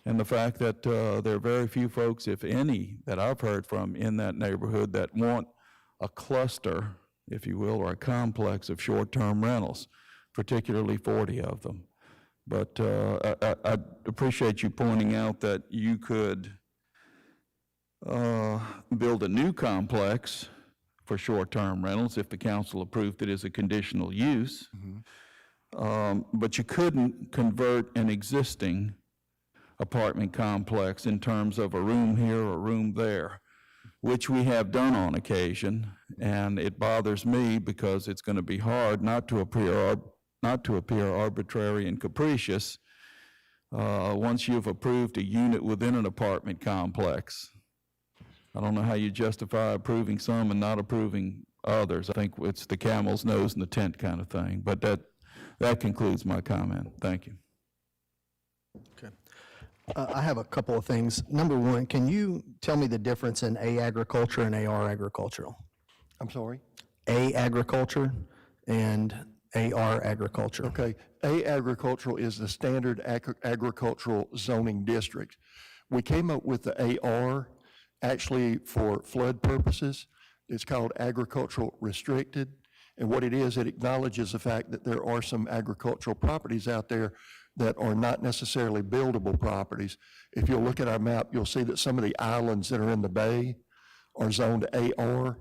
And the fact that there are very few folks, if any, that I've heard from in that neighborhood that want a cluster, if you will, or a complex of short-term rentals, particularly 40 of them. But I appreciate you pointing out that you could build a new complex for short-term rentals if the council approved it as a conditional use. But you couldn't convert an existing apartment complex in terms of a room here or a room there, which we have done on occasion, and it bothers me because it's going to be hard not to appear arbitrary and capricious once you've approved a unit within an apartment complex. I don't know how you justify approving some and not approving others. I think it's the camel's nose in the tent kind of thing. But that concludes my comment. Thank you. Okay. I have a couple of things. Number one, can you tell me the difference in A agriculture and AR agricultural? I'm sorry? A agriculture and AR agriculture. Okay. A agricultural is the standard agricultural zoning district. We came up with the AR actually for flood purposes. It's called agricultural restricted. And what it is, it acknowledges the fact that there are some agricultural properties out there that are not necessarily buildable properties. If you'll look at our map, you'll see that some of the islands that are in the bay are zoned AR.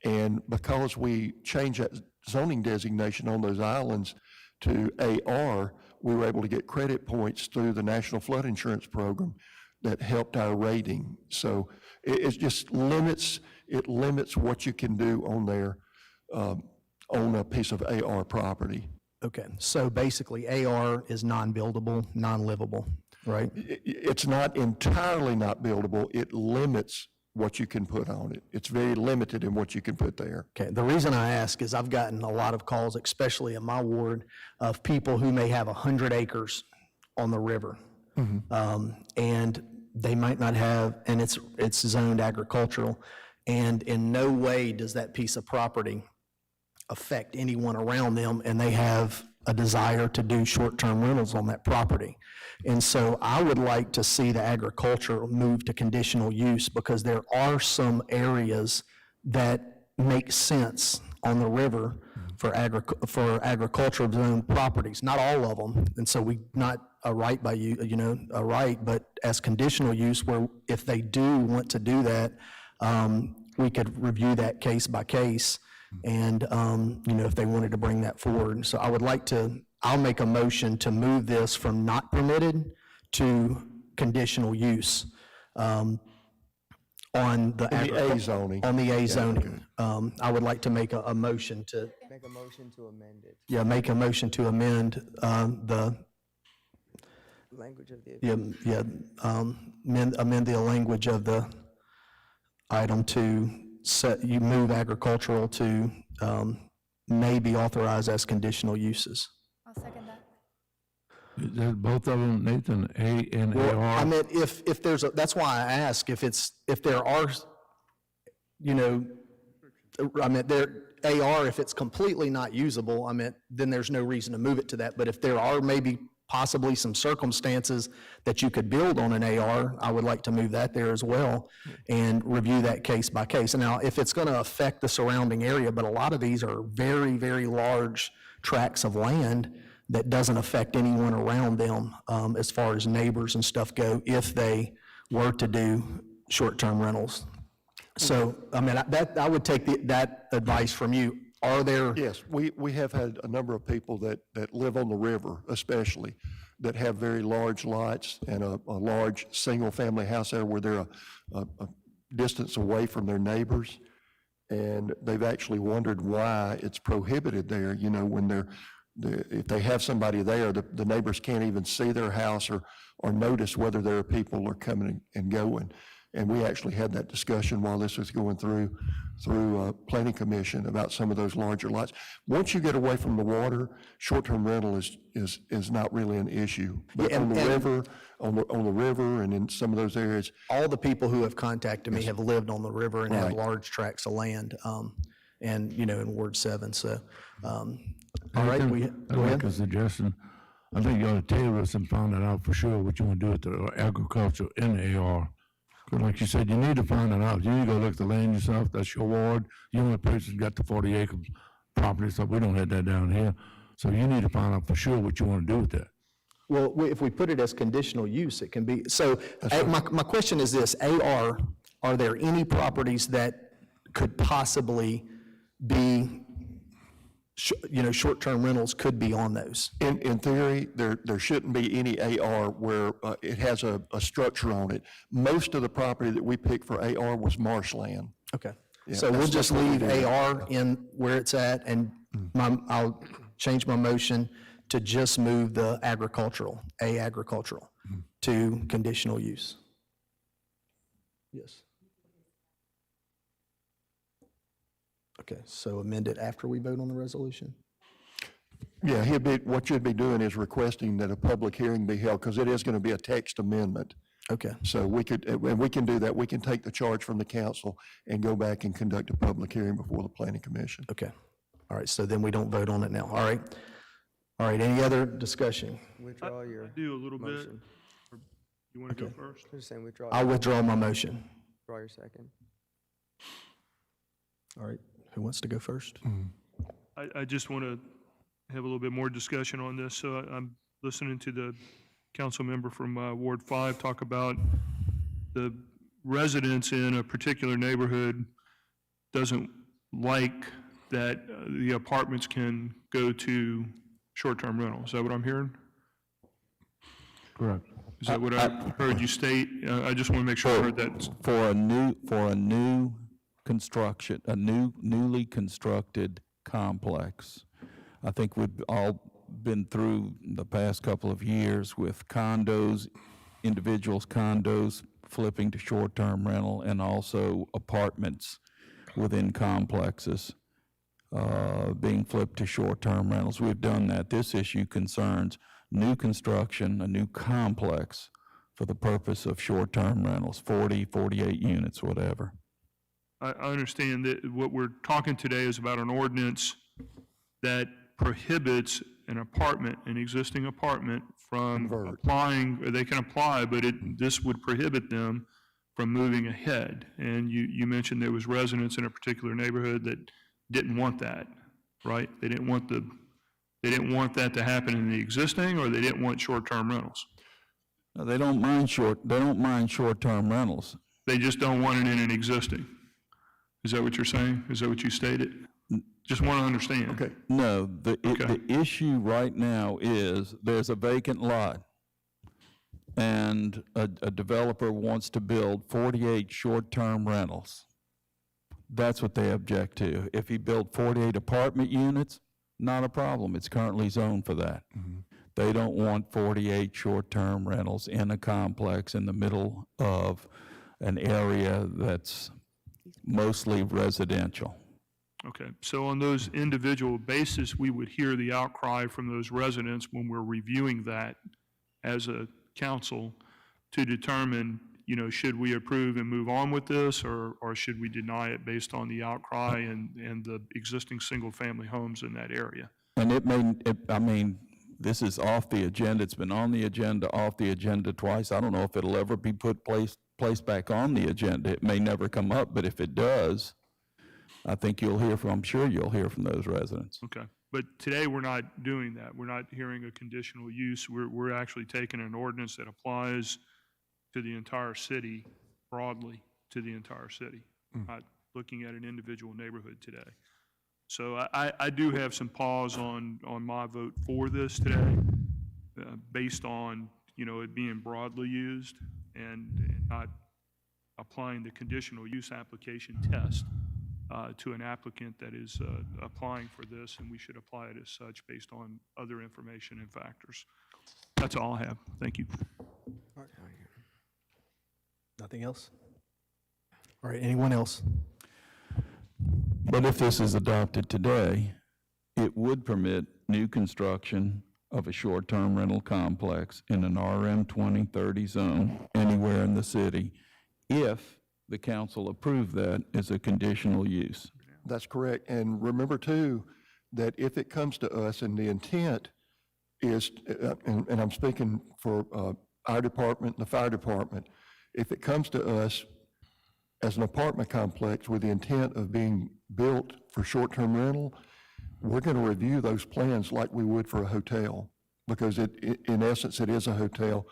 And because we changed that zoning designation on those islands to AR, we were able to get credit points through the National Flood Insurance Program that helped our rating. So it just limits what you can do on there, on a piece of AR property. Okay, so basically AR is non-buildable, non-livable, right? It's not entirely not buildable. It limits what you can put on it. It's very limited in what you can put there. Okay, the reason I ask is I've gotten a lot of calls, especially in my ward, of people who may have 100 acres on the river. And they might not have, and it's zoned agricultural, and in no way does that piece of property affect anyone around them, and they have a desire to do short-term rentals on that property. And so I would like to see the agriculture move to conditional use, because there are some areas that make sense on the river for agricultural zone properties, not all of them. And so not a right by you, a right, but as conditional use, where if they do want to do that, we could review that case by case, and, if they wanted to bring that forward. So I'll make a motion to move this from not permitted to conditional use, on the A zoning. On the A zoning. I would like to make a motion to, Make a motion to amend it. make a motion to amend, the, Language of the. amend the language of the item to you move agricultural to, may be authorized as conditional uses. Is that both of them, Nathan, A and Well, I AR? mean, if there's that's why I ask, if there are, AR, if it's completely not usable, then there's no reason to move it to that. But if there are maybe possibly some circumstances that you could build on an AR, I would like to move that there as well and review that case by case. And now, if it's going to affect the surrounding area, but a lot of these are very, very large tracts of land that doesn't affect anyone around them, as far as neighbors and stuff go, if they were to do short-term rentals. So, I would take that advice from you. Are there? Yes, we have had a number of people that live on the river especially, that have very large lots and a large single-family house there where they're a distance away from their neighbors. And they've actually wondered why it's prohibited there, when if they have somebody there, the neighbors can't even see their house or notice whether there are people are coming and going. And we actually had that discussion while this was going through Planning Commission about some of those larger lots. Once you get away from the water, short-term rental is not really an issue. But on the river and in some of those areas. All the people who have contacted me have lived on the river and have large tracts of land, and, in Ward 7, so, all right, I'd like a suggestion. I think you ought to table this and find that out for sure, what you want to do with the agriculture in the AR. Because like you said, you need to find that out. You need to go look at the land yourself. That's your ward. You're the only person who's got the 40-acre property, so we don't have that down here. So you need to find out for sure what you want to do with that. Well, if we put it as conditional use, it can be, so, my question is this, AR, are there any properties that could possibly be, short-term rentals could be on those? In theory, there shouldn't be any AR where it has a structure on it. Most of the property that we picked for AR was marshland. Okay, Yeah, so we'll that's just what we leave do. AR in where it's at, and I'll change my motion to just move the agricultural to conditional use. Yes. Okay, so amend it after we vote on the resolution? Yeah, what you'd be doing is requesting that a public hearing be held, because it is going to be a text amendment. Okay. So we can do that. We can take the charge from the council and go back and conduct a public hearing before the Planning Commission. Okay. All right, so then we don't vote on it now. All right. All right, any other discussion? Withdraw your I do a little bit. motion. Or You want to go first? I'm just saying withdraw. I'll withdraw my motion. Withdraw your second. All right, who wants to go first? I just want to have a little bit more discussion on this. So I'm listening to the council member from Ward 5 talk about the residents in a particular neighborhood doesn't like that the apartments can go to short-term rental. Is that what I'm hearing? Correct. Is that what I heard you state? I just want to make sure I heard that. For a new construction, newly constructed complex. I think we've all been through the past couple of years with condos, individuals' condos flipping to short-term rental, and also apartments within complexes being flipped to short-term rentals. We've done that. This issue concerns new construction, a new complex for the purpose of short-term rentals, 40, 48 units, whatever. I understand that what we're talking today is about an ordinance that prohibits an existing apartment from Convert. applying, or they can apply, but this would prohibit them from moving ahead. And you mentioned there was residents in a particular neighborhood that didn't want that, right? They didn't want that to happen in the existing, or they didn't want short-term rentals. No, they don't mind short-term rentals. They just don't want it in an existing. Is that what you're saying? Is that what you stated? Just want to understand. Okay. No, the issue right now is there's a vacant lot, and a developer wants to build 48 short-term rentals. That's what they object to. If he built 48 apartment units, not a problem. It's currently zoned for that. They don't want 48 short-term rentals in a complex in the middle of an area that's mostly residential. Okay, so on those individual basis, we would hear the outcry from those residents when we're reviewing that as a council to determine, should we approve and move on with this, or should we deny it based on the outcry and the existing single-family homes in that area? And this is off the agenda. It's been on the agenda, off the agenda twice. I don't know if it'll ever be placed back on the agenda. It may never come up, but if it does, I'm sure you'll hear from those residents. Okay, but today we're not doing that. We're not hearing a conditional use. We're actually taking an ordinance that applies to the entire city, broadly to the entire city, not looking at an individual neighborhood today. So I do have some pause on my vote for this today, based on, it being broadly used and not applying the conditional use application test to an applicant that is applying for this, and we should apply it as such based on other information and factors. That's all I have. Thank you. Nothing else? All right, anyone else? But if this is adopted today, it would permit new construction of a short-term rental complex in an RM 2030 zone anywhere in the city, if the council approved that as a conditional use. That's correct. And remember too, that if it comes to us and the intent is, and I'm speaking for our department and the fire department, if it comes to us as an apartment complex with the intent of being built for short-term rental, we're going to review those plans like we would for a hotel, because in essence, it is a hotel.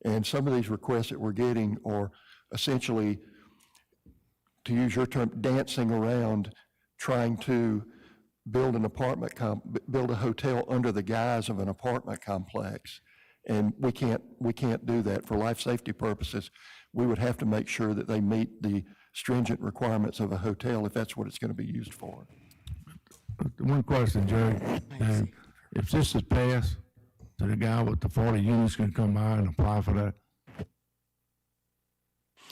And some of these requests that we're getting are essentially, to use your term, dancing around trying to build build a hotel under the guise of an apartment complex. And we can't do that. For life safety purposes, we would have to make sure that they meet the stringent requirements of a hotel if that's what it's going to be used for. One question, Jerry. If this is passed, so the guy with the 40 units can come by and apply for that?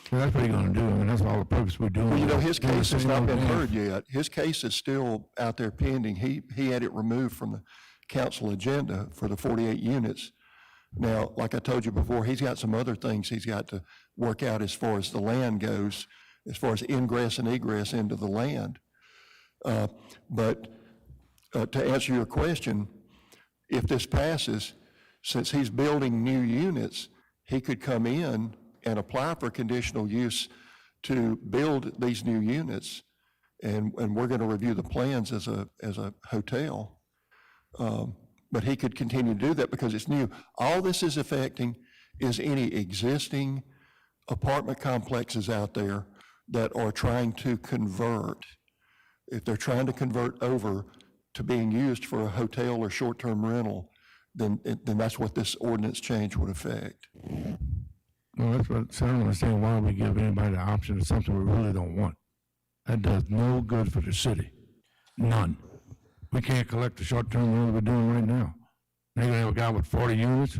So that's what he's going to do. I mean, that's all the purpose we're doing. Well, his case has not been heard yet. His case is still out there pending. He had it removed from the council agenda for the 48 units. Now, like I told you before, he's got some other things he's got to work out as far as the land goes, as far as ingress and egress into the land. But to answer your question, if this passes, since he's building new units, he could come in and apply for conditional use to build these new units, and we're going to review the plans as a hotel. But he could continue to do that because it's new. All this is affecting is any existing apartment complexes out there that are trying to convert. If they're trying to convert over to being used for a hotel or short-term rental, then that's what this ordinance change would affect. Well, that's what, so I don't understand why we give anybody the option of something we really don't want. That does no good for the city. None. We can't collect the short-term rental we're doing right now. They're gonna have a guy with 40 units.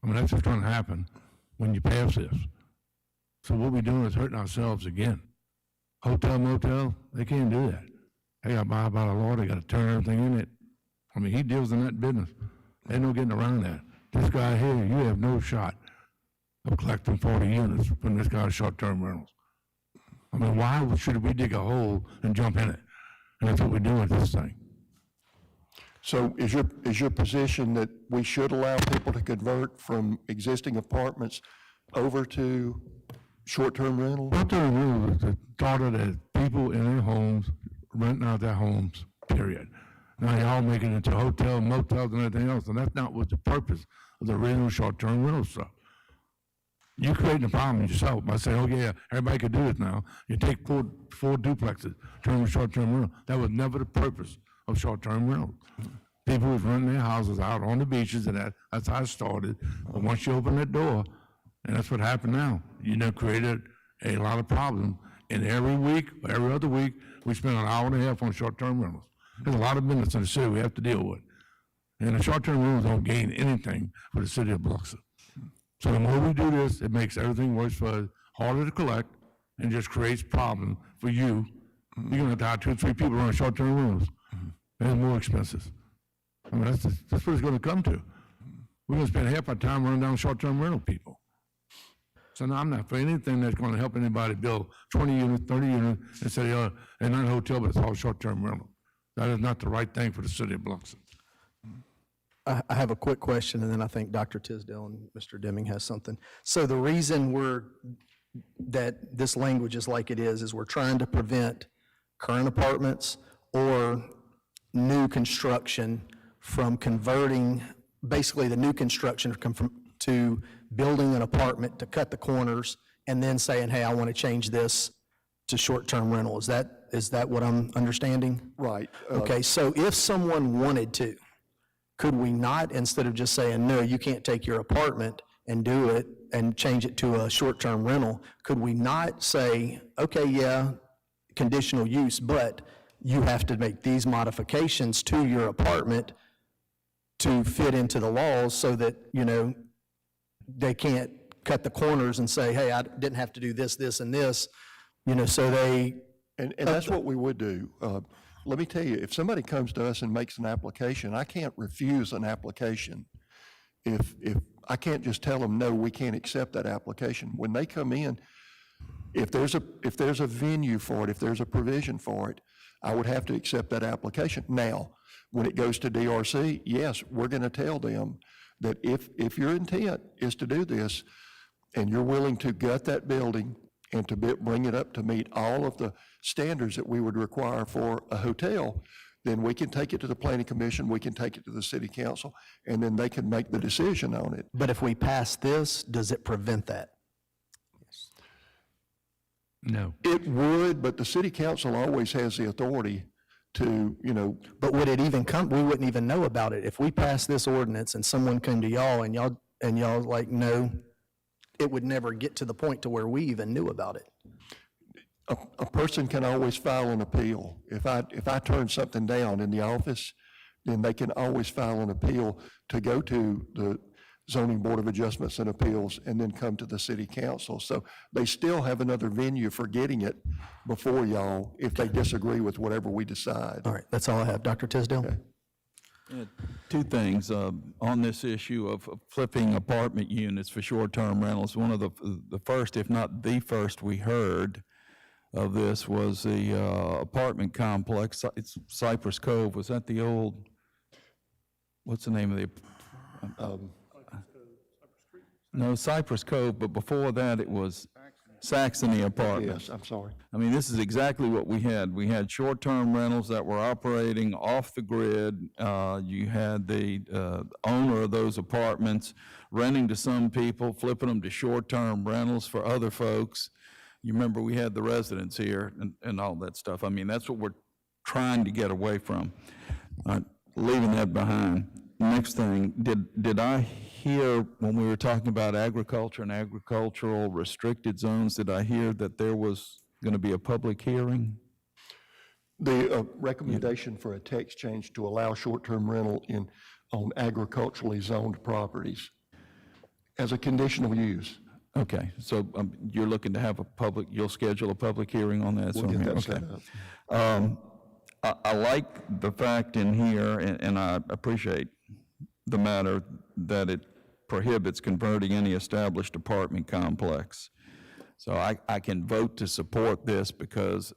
I mean, that's what's gonna happen when you pass this. So what we're doing is hurting ourselves again. Hotel, motel, they can't do that. They gotta abide by the law, they gotta turn everything in it. I mean, he deals in that business. There's no getting around that. This guy here, you have no shot of collecting 40 units from this guy's short-term rentals. I mean, why should we dig a hole and jump in it? And that's what we're doing with this thing. So is your position that we should allow people to convert from existing apartments over to short-term rental? Short-term rental is the thought that people in their homes, renting out their homes, period. Now y'all making it into hotels, motels, and everything else, and that's not what the purpose of the original short-term rental stuff. You're creating a problem yourself by saying, oh yeah, everybody can do it now. You take four duplexes, turn them short-term rental. That was never the purpose of short-term rental. People was renting their houses out on the beaches, and that's how it started. But once you open that door, and that's what happened now, you know, created a lot of problems. And every week, every other week, we spend an hour and a half on short-term rentals. There's a lot of business in the city we have to deal with. And the short-term rentals don't gain anything for the city of Biloxi. So the more we do this, it makes everything worse for us, harder to collect, and just creates problems for you. You're gonna have to hire 2 or 3 people running short-term rentals. And it's more expensive. I mean, that's what it's gonna come to. We're gonna spend half our time running down short-term rental people. So now I'm not for anything that's gonna help anybody build 20 units, 30 units, and say, they're not a hotel, but it's all short-term rental. That is not the right thing for the city of Biloxi. I have a quick question, and then I think Dr. Tisdale and Mr. Deming has something. So the reason that this language is like it is we're trying to prevent current apartments or new construction from converting, basically the new construction to building an apartment to cut the corners and then saying, hey, I want to change this to short-term rental. Is that what I'm understanding? Right. Okay, so if someone wanted to, could we not, instead of just saying, no, you can't take your apartment and do it and change it to a short-term rental, could we not say, okay, yeah, conditional use, but you have to make these modifications to your apartment to fit into the laws so that, you know, they can't cut the corners and say, hey, I didn't have to do this, this, and this, you know, so they... And that's what we would do. Let me tell you, if somebody comes to us and makes an application, I can't refuse an application. If I can't just tell them, no, we can't accept that application. When they come in, if there's a venue for it, if there's a provision for it, I would have to accept that application. Now, when it goes to DRC, yes, we're going to tell them that if your intent is to do this and you're willing to gut that building and to bring it up to meet all of the standards that we would require for a hotel, then we can take it to the planning commission, we can take it to the city council, and then they can make the decision on it. But if we pass this, does it prevent that? No. It would, but the city council always has the authority to, you know. But would it even come, we wouldn't even know about it. If we pass this ordinance and someone came to y'all and y'all like, no, it would never get to the point to where we even knew about it. A person can always file an appeal. If I turn something down in the office, then they can always file an appeal to go to the Zoning Board of Adjustments and Appeals and then come to the city council. So they still have another venue for getting it before y'all if they disagree with whatever we decide. All right, that's all I have. Dr. Tisdale? Okay. Yeah, 2 things on this issue of flipping apartment units for short-term rentals. One of the first, if not the first, we heard of this was the apartment complex. It's Cypress Cove. Was that the old? What's the name of the? No, Cypress Cove. But before that, it was Saxony Apartments. Yes, I'm sorry. I mean, this is exactly what we had. We had short-term rentals that were operating off the grid. You had the owner of those apartments renting to some people, flipping them to short-term rentals for other folks. You remember we had the residents here and all that stuff. I mean, that's what we're trying to get away from. Leaving that behind. Next thing, did I hear when we were talking about agriculture and agricultural restricted zones, did I hear that there was going to be a public hearing? The recommendation for a text change to allow short-term rental on agriculturally zoned properties as a conditional use. Okay, so you're looking to have you'll schedule a public hearing on that? We'll get that set up. I like the fact in here, and I appreciate the matter that it prohibits converting any established apartment complex. So I can vote to support this because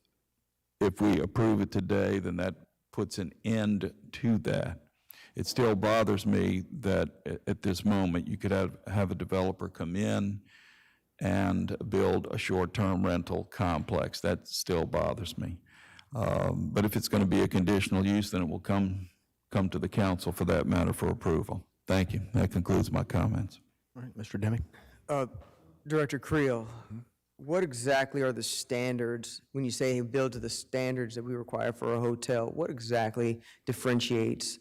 if we approve it today, then that puts an end to that. it still bothers me that at this moment, you could have a developer come in and build a short-term rental complex. That still bothers me. But if it's going to be a conditional use, then it will come to the council for that matter for approval. Thank you. That concludes my comments. All right, Mr. Deming. Director Creel, what exactly are the standards, when you say build to the standards that we require for a hotel, what exactly differentiates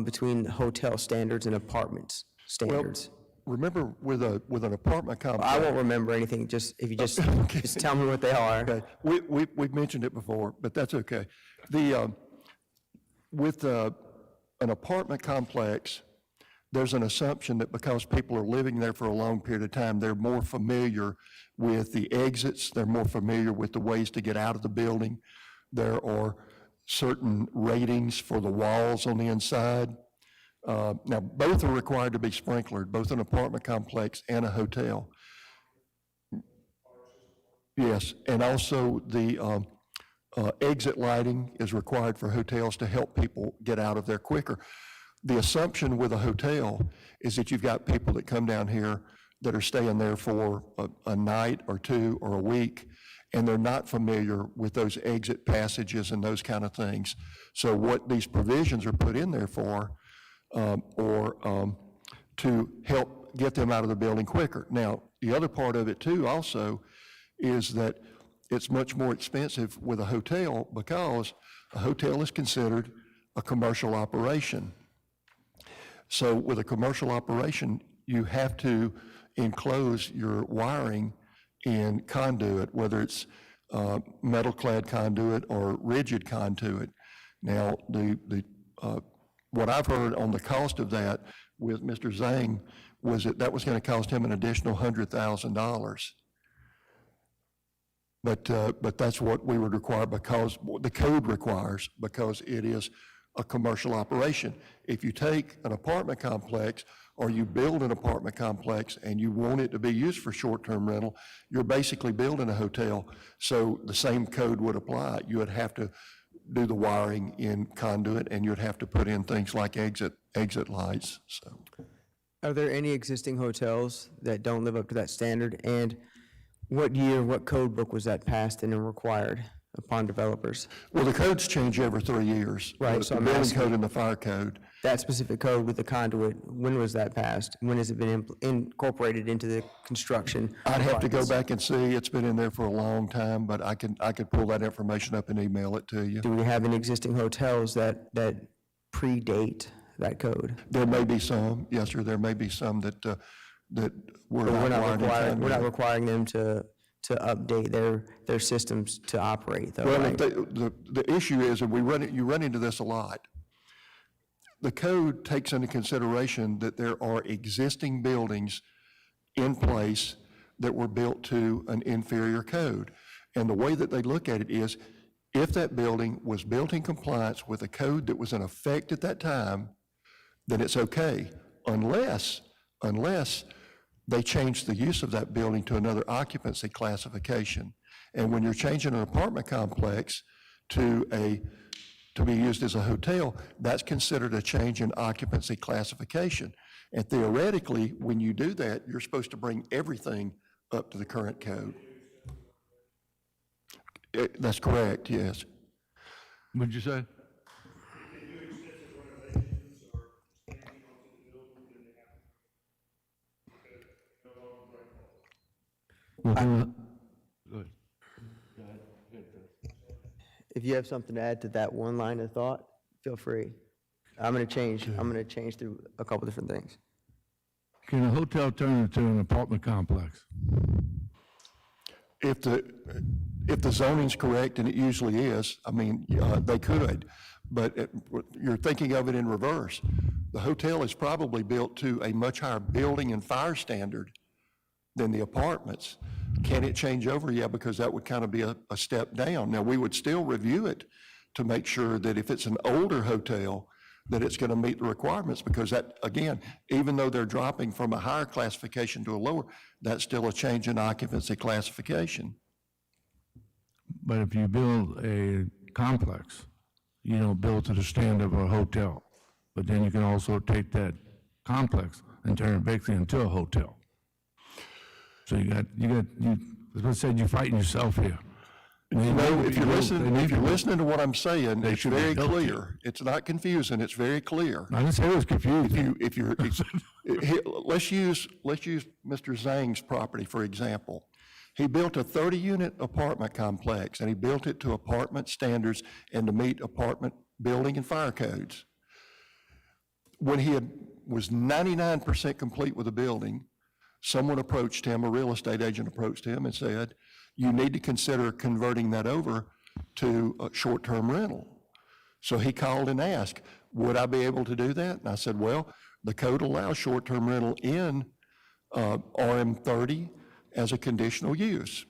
between hotel standards and apartments standards? Remember, with an apartment complex. I won't remember anything, just, if you just, just tell me what they are. Okay, we've mentioned it before, but that's okay. With an apartment complex, there's an assumption that because people are living there for a long period of time, they're more familiar with the exits, they're more familiar with the ways to get out of the building. There are certain ratings for the walls on the inside. Now, both are required to be sprinklered, both an apartment complex and a hotel. Yes, and also the exit lighting is required for hotels to help people get out of there quicker. The assumption with a hotel is that you've got people that come down here that are staying there for a night or two or a week, and they're not familiar with those exit passages and those kind of things. So what these provisions are put in there for, to help get them out of the building quicker. Now, the other part of it too also is that it's much more expensive with a hotel because a hotel is considered a commercial operation. So with a commercial operation, you have to enclose your wiring in conduit, whether it's metal-clad conduit or rigid conduit. Now, what I've heard on the cost of that with Mr. Zhang was that was going to cost him an additional $100,000. But that's what we would require because the code requires, because it is a commercial operation. If you take an apartment complex or you build an apartment complex and you want it to be used for short-term rental, you're basically building a hotel. So the same code would apply. You would have to do the wiring in conduit and you'd have to put in things like exit lights. So, Are there any existing hotels that don't live up to that standard? And what year, what code book was that passed in and required upon developers? Well, the codes change every 3 years. Right, The so I'm building asking- code and the fire code. That specific code with the conduit, when was that passed? When has it been incorporated into the construction? I'd have to go requirements? back and see. It's been in there for a long time, but I could pull that information up and email it to you. Do we have any existing hotels that predate that code? There may be some, yes, sir, there may be some that we're But not required in we're not conduit. requiring them to update their systems to operate though, Well, right? the issue is, and you run into this a lot, the code takes into consideration that there are existing buildings in place that were built to an inferior code. And the way that they look at it is, if that building was built in compliance with a code that was in effect at that time, then it's okay, unless they change the use of that building to another occupancy classification. And when you're changing an apartment complex to be used as a hotel, that's considered a change in occupancy classification. And theoretically, when you do that, you're supposed to bring everything up to the current code. That's correct, yes. What'd you say? If you have something to add to that one line of thought, feel free. I'm gonna change through a couple different things. Can a hotel turn into an apartment complex? If the zoning's correct, and it usually is, I mean, they could, but you're thinking of it in reverse. The hotel is probably built to a much higher building and fire standard than the apartments. Can it change over? Yeah, because that would kind of be a step down. Now, we would still review it to make sure that if it's an older hotel, that it's going to meet the requirements, because that, again, even though they're dropping from a higher classification to a lower, that's still a change in occupancy classification. But if you build a complex, you don't build to the standard of a hotel. but then you can also take that complex and turn it basically into a hotel. So let's say you're fighting yourself here. No, if you're listening to what I'm saying, They it's should be very built here. clear. It's not confusing, it's very clear. I didn't say it was confusing. If you're, here, let's use Mr. Zhang's property, for example. He built a 30-unit apartment complex, and he built it to apartment standards and to meet apartment building and fire codes. When he was 99% complete with the building, someone approached him, a real estate agent approached him and said, you need to consider converting that over to a short-term rental. So he called and asked, would I be able to do that? And I said, well, the code allows short-term rental in RM30 as a conditional use.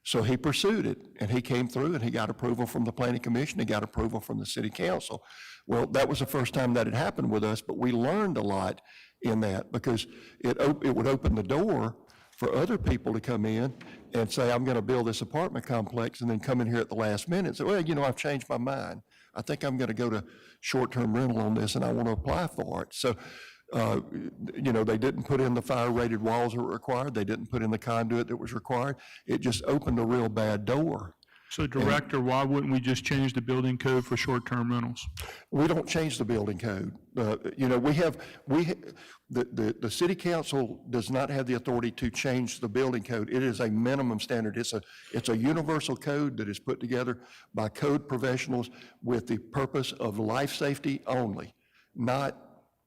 So he pursued it, and he came through, and he got approval from the Planning Commission, he got approval from the City Council. Well, that was the first time that had happened with us, but we learned a lot in that, because it would open the door for other people to come in and say, I'm going to build this apartment complex, and then come in here at the last minute and say, well, you know, I've changed my mind. I think I'm going to go to short-term rental on this, and I want to apply for it. So, you know, they didn't put in the fire-rated walls that were required. They didn't put in the conduit that was required. It just opened a real bad door. So Director, why wouldn't we just change the building code for short-term rentals? We don't change the building code. You know, the city council does not have the authority to change the building code. It is a minimum standard. It's a universal code that is put together by code professionals with the purpose of life safety only, not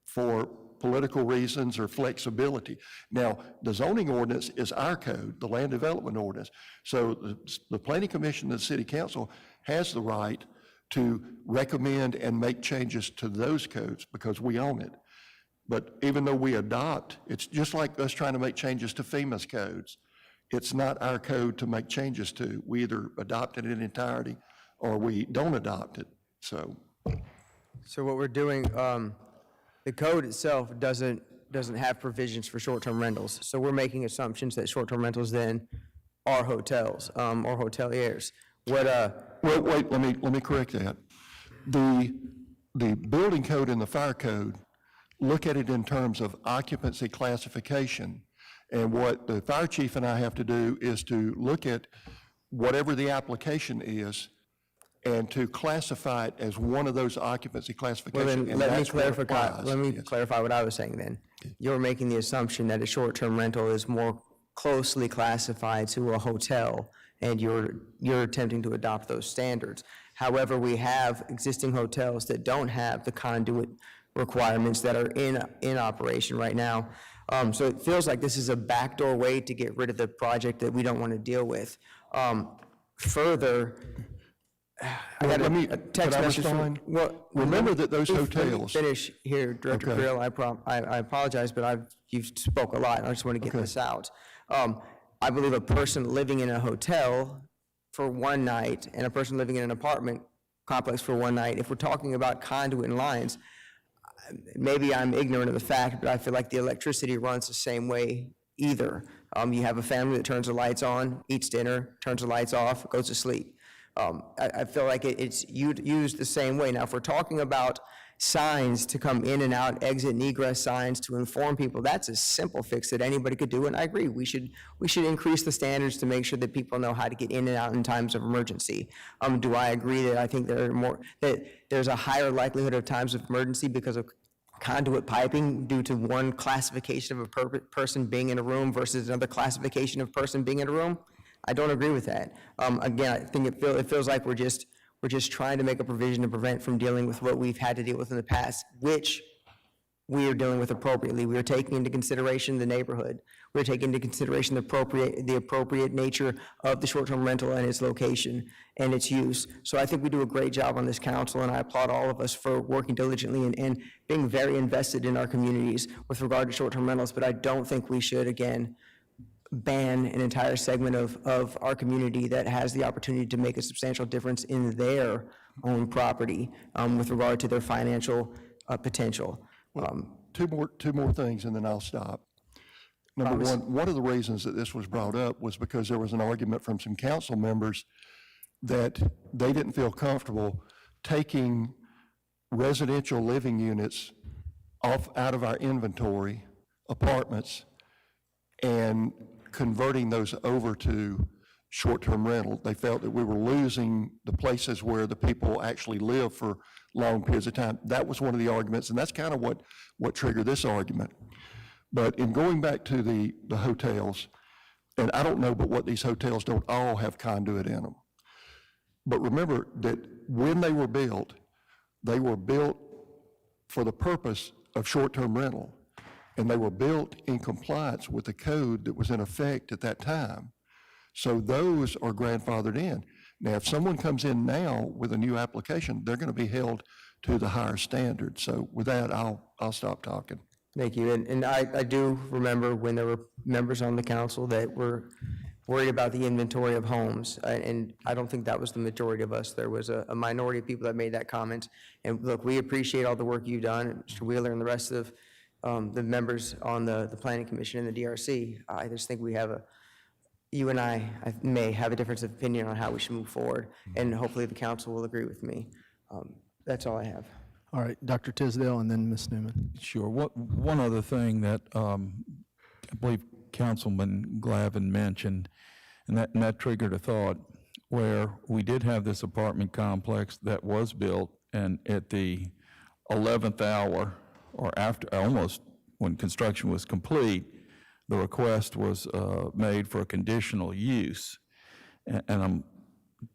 for political reasons or flexibility. Now, the zoning ordinance is our code, the land development ordinance. So the Planning Commission and the City Council has the right to recommend and make changes to those codes because we own it. But even though we adopt, it's just like us trying to make changes to FEMA's codes. It's not our code to make changes to. We either adopt it in entirety or we don't adopt it, so. So what we're doing, the code itself doesn't have provisions for short-term rentals. So we're making assumptions that short-term rentals then are hotels, or hoteliers. Well, wait, let me correct that. The building code and the fire code look at it in terms of occupancy classification. And what the fire chief and I have to do is to look at whatever the application is and to classify it as one of those occupancy classifications. Well, then, let me clarify what I was saying then. You're making the assumption that a short-term rental is more closely classified to a hotel, and you're attempting to adopt those standards. However, we have existing hotels that don't have the conduit requirements that are in operation right now. So it feels like this is a backdoor way to get rid of the project that we don't want to deal with. Further, I got a text message from, remember that those hotels. Let me finish here, Director Okay. Creel. I apologize, but you've spoke a lot, and I just want to get this out. I believe a person living in a hotel for one night and a person living in an apartment complex for one night, if we're talking about conduit and lines, maybe I'm ignorant of the fact, but I feel like the electricity runs the same way either. You have a family that turns the lights on, eats dinner, turns the lights off, goes to sleep. I feel like it's used the same way. Now, if we're talking about signs to come in and out, exit and egress signs to inform people, that's a simple fix that anybody could do, and I agree. We should increase the standards to make sure that people know how to get in and out in times of emergency. Do I agree that I think that there's a higher likelihood of times of emergency because of conduit piping due to one classification of a person being in a room versus another classification of person being in a room? I don't agree with that. Again, I think it feels like we're just trying to make a provision to prevent from dealing with what we've had to deal with in the past, which we are dealing with appropriately. We are taking into consideration the neighborhood. We're taking into consideration the appropriate nature of the short-term rental and its location and its use. So I think we do a great job on this council, and I applaud all of us for working diligently and being very invested in our communities with regard to short-term rentals, but I don't think we should, again, ban an entire segment of our community that has the opportunity to make a substantial difference in their own property with regard to their financial potential. Two more things, and then I'll stop. Number one of the reasons that this was brought up was because there was an argument from some council members that they didn't feel comfortable taking residential living units out of our inventory, apartments, and converting those over to short-term rental. They felt that we were losing the places where the people actually live for long periods of time. That was one of the arguments, and that's kind of what triggered this argument. But in going back to the hotels, and I don't know but what these hotels don't all have conduit in them. But remember that when they were built for the purpose of short-term rental, and they were built in compliance with the code that was in effect at that time. So those are grandfathered in. Now, if someone comes in now with a new application, they're going to be held to the higher standard. So with that, I'll stop talking. Thank you. And I do remember when there were members on the council that were worried about the inventory of homes, and I don't think that was the majority of us. There was a minority of people that made that comment. And look, we appreciate all the work you've done, Mr. Wheeler and the rest of the members on the Planning Commission and the DRC. I just think you and I may have a difference of opinion on how we should move forward, and hopefully the council will agree with me. That's all I have. All right, Dr. Tisdale and then Ms. Newman. Sure. One other thing that I believe Councilman Glavin mentioned, and that triggered a thought, where we did have this apartment complex that was built, and at the 11th hour, or after, almost when construction was complete, the request was made for a conditional use. And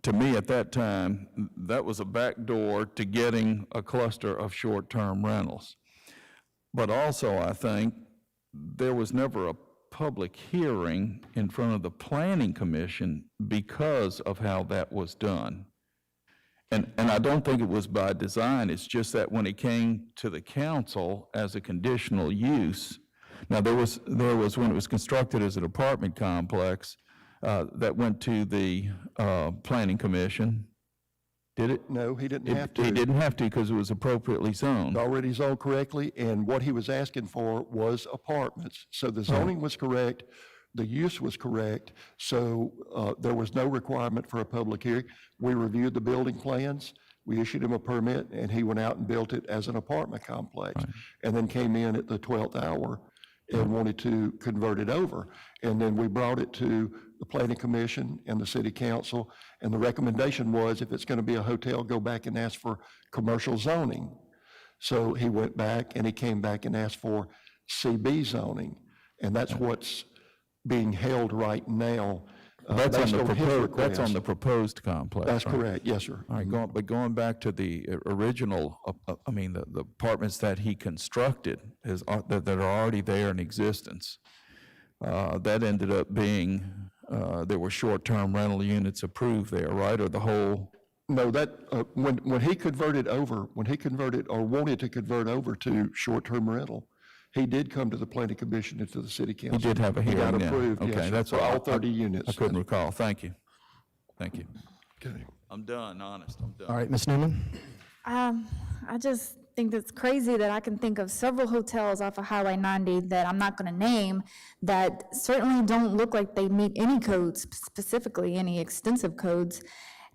to me at that time, that was a backdoor to getting a cluster of short-term rentals. But also, I think, there was never a public hearing in front of the Planning Commission because of how that was done. And I don't think it was by design. It's just that when it came to the council as a conditional use, now there was when it was constructed as an apartment complex, that went to the Planning Commission. Did it? No, he didn't have to. He didn't have to because it was appropriately zoned. Already zoned correctly, and what he was asking for was apartments. So the zoning was correct, the use was correct, so there was no requirement for a public hearing. We reviewed the building plans, we issued him a permit, and he went out and built it as an apartment complex, and then came in at the 12th hour and wanted to convert it over. And then we brought it to the Planning Commission and the City Council, and the recommendation was, if it's going to be a hotel, go back and ask for commercial zoning. So he went back and he came back and asked for CB zoning, and that's what's being held right now. That's on based the his proposed. That's on request. the proposed complex. That's right? correct, yes, sir. All right, going back to the original, the apartments that he constructed that are already there in existence, that ended up being, there were short-term rental units approved there, right, or the whole? No, that, when he converted over, or wanted to convert over to short-term rental, he did come to the Planning Commission and to the City Council. He did have a hearing then? He got approved, yes, Okay, sir, that's for what all 30 units. I couldn't recall. Thank you. Thank you. Okay. I'm done, honest, I'm done. All right, Ms. Newman. I just think that's crazy that I can think of several hotels off of Highway 90 that I'm not going to name that certainly don't look like they meet any codes, specifically any extensive codes.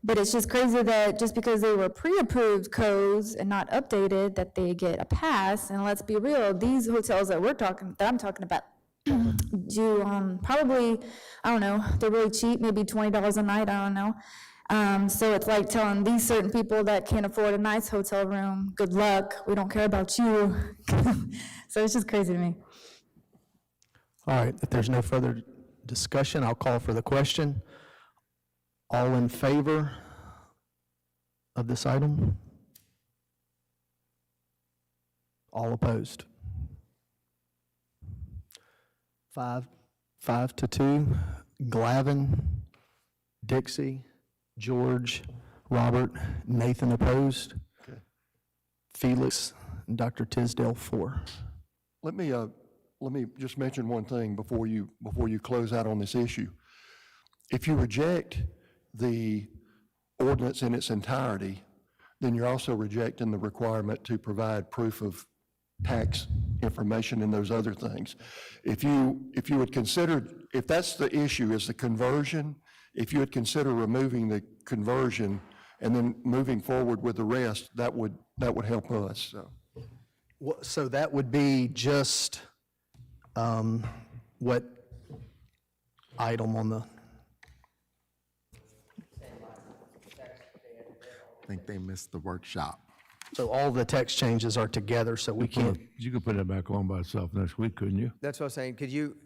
But it's just crazy that just because they were pre-approved codes and not updated, that they get a pass. And let's be real, these hotels that I'm talking about do probably, I don't know, they're really cheap, maybe $20 a night, I don't know. So it's like telling these certain people that can't afford a nice hotel room, good luck, we don't care about you. So it's just crazy to me. All right, if there's no further discussion, I'll call for the question. All in favor of this item? All opposed? 5-2. Glavin, Dixie, George, Robert, Nathan opposed. Okay. Felix, and Dr. Tisdale, 4. Let me just mention one thing before you close out on this issue. If you reject the ordinance in its entirety, then you're also rejecting the requirement to provide proof of tax information and those other things. If you would consider, if that's the issue, is the conversion, if you would consider removing the conversion, and then moving forward with the rest, that would help us, so. So that would be just, what item on the, I think they missed the workshop. so all the text changes are together, so we can't, You could put that back on by itself next week, couldn't you? That's what I was saying. Could you,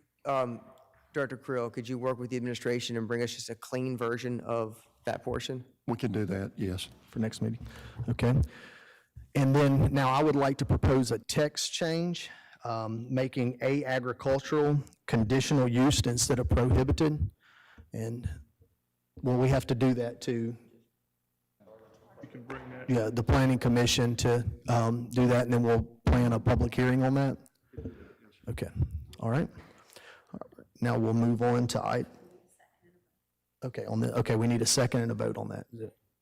Director Creel, could you work with the administration and bring us just a clean version of that portion? We can do that, yes. for next meeting? Okay. And then, now I would like to propose a text change, making A agricultural conditional use instead of prohibited. And, well, we have to do that to, yeah, the planning commission to do that, and then we'll plan a public hearing on that? Okay, all right. Now we'll move on to okay, okay, we need a second and a vote on that.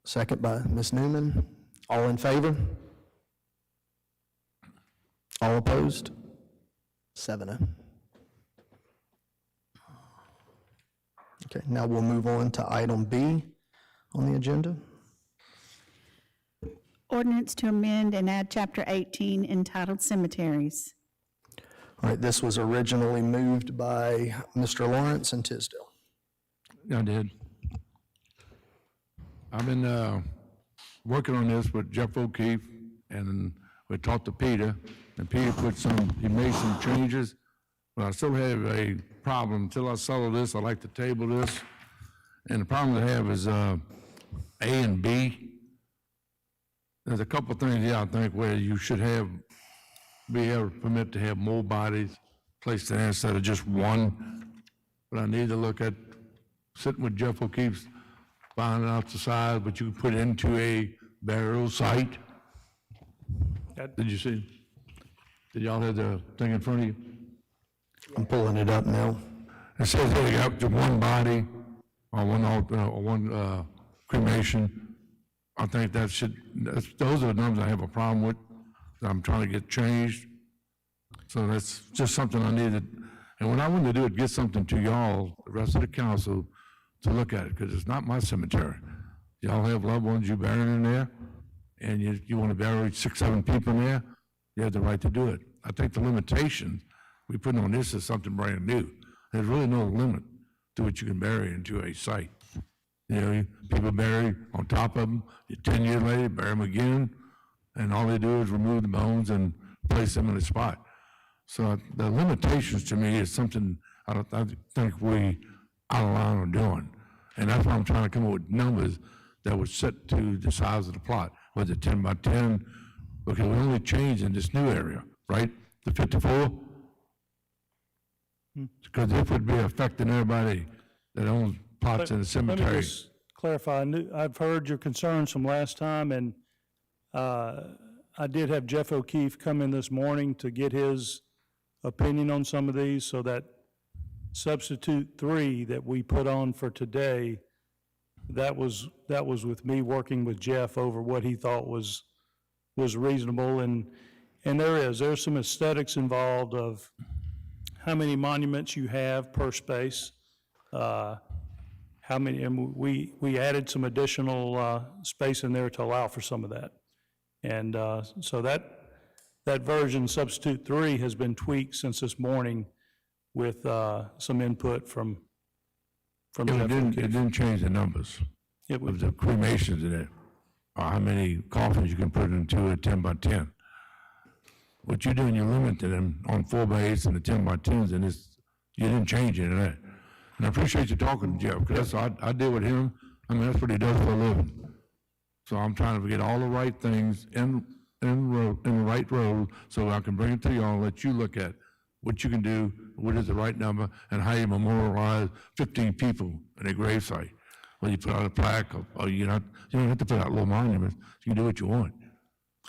Second by Ms. Newman. All in favor? All opposed? 7-0. Okay, now we'll move on to item B on the agenda. Ordinance to amend and add Chapter 18 entitled Cemeteries. All right, this was originally moved by Mr. Lawrence and Tisdale. I did. I've been working on this with Jeff O'Keefe, and we talked to Peter, and Peter he made some changes, but I still have a problem. Until I settle this, I like to table this. And the problem I have is A and B. There's a couple of things here I think where you should be able to permit to have more bodies placed there instead of just one. But I need to look at sitting with Jeff O'Keefe, finding out the size, but you can put it into a burial site. Did you see? Did y'all have the thing in front of you? I'm pulling it up now. It says that you got up to one body or one cremation. I think those are the numbers I have a problem with, that I'm trying to get changed. So that's just something I needed. And what I want to do is get something to y'all, the rest of the council, to look at it, because it's not my cemetery. Y'all have loved ones you bury in there, and you want to bury 6, 7 people in there, you have the right to do it. I think the limitation we put on this is something brand new. There's really no limit to what you can bury into a site. You know, people bury on top of them, 10 years later, bury them again, and all they do is remove the bones and place them in a spot. So the limitations to me is something I think we out of line are doing. And that's why I'm trying to come up with numbers that would set to the size of the plot. Was it 10 by 10? Because we only changed in this new area, right? The 54? Because it would be affecting everybody that owns plots in the Let me cemetery. just clarify. I've heard your concerns from last time, and I did have Jeff O'Keefe come in this morning to get his opinion on some of these, so that substitute 3 that we put on for today, that was with me working with Jeff over what he thought was reasonable, and there's some aesthetics involved of how many monuments you have per space, how many, and we added some additional space in there to allow for some of that. And so that version, substitute 3, has been tweaked since this morning with some input from It Jeff didn't, O'Keefe. it didn't change the numbers It was- of the cremations in it, or how many coffins you can put into a 10 by 10. What you're doing, you're limiting them on 4 by 8s and the 10 by 10s, and you didn't change any of that. And I appreciate you talking to Jeff, because I deal with him. I mean, that's what he does for a living. So I'm trying to get all the right things in the right road, so I can bring it to y'all and let you look at what you can do, what is the right number, and how you memorialize 15 people in a gravesite. Well, you put out a plaque, or you don't have to put out little monuments. You can do what you want.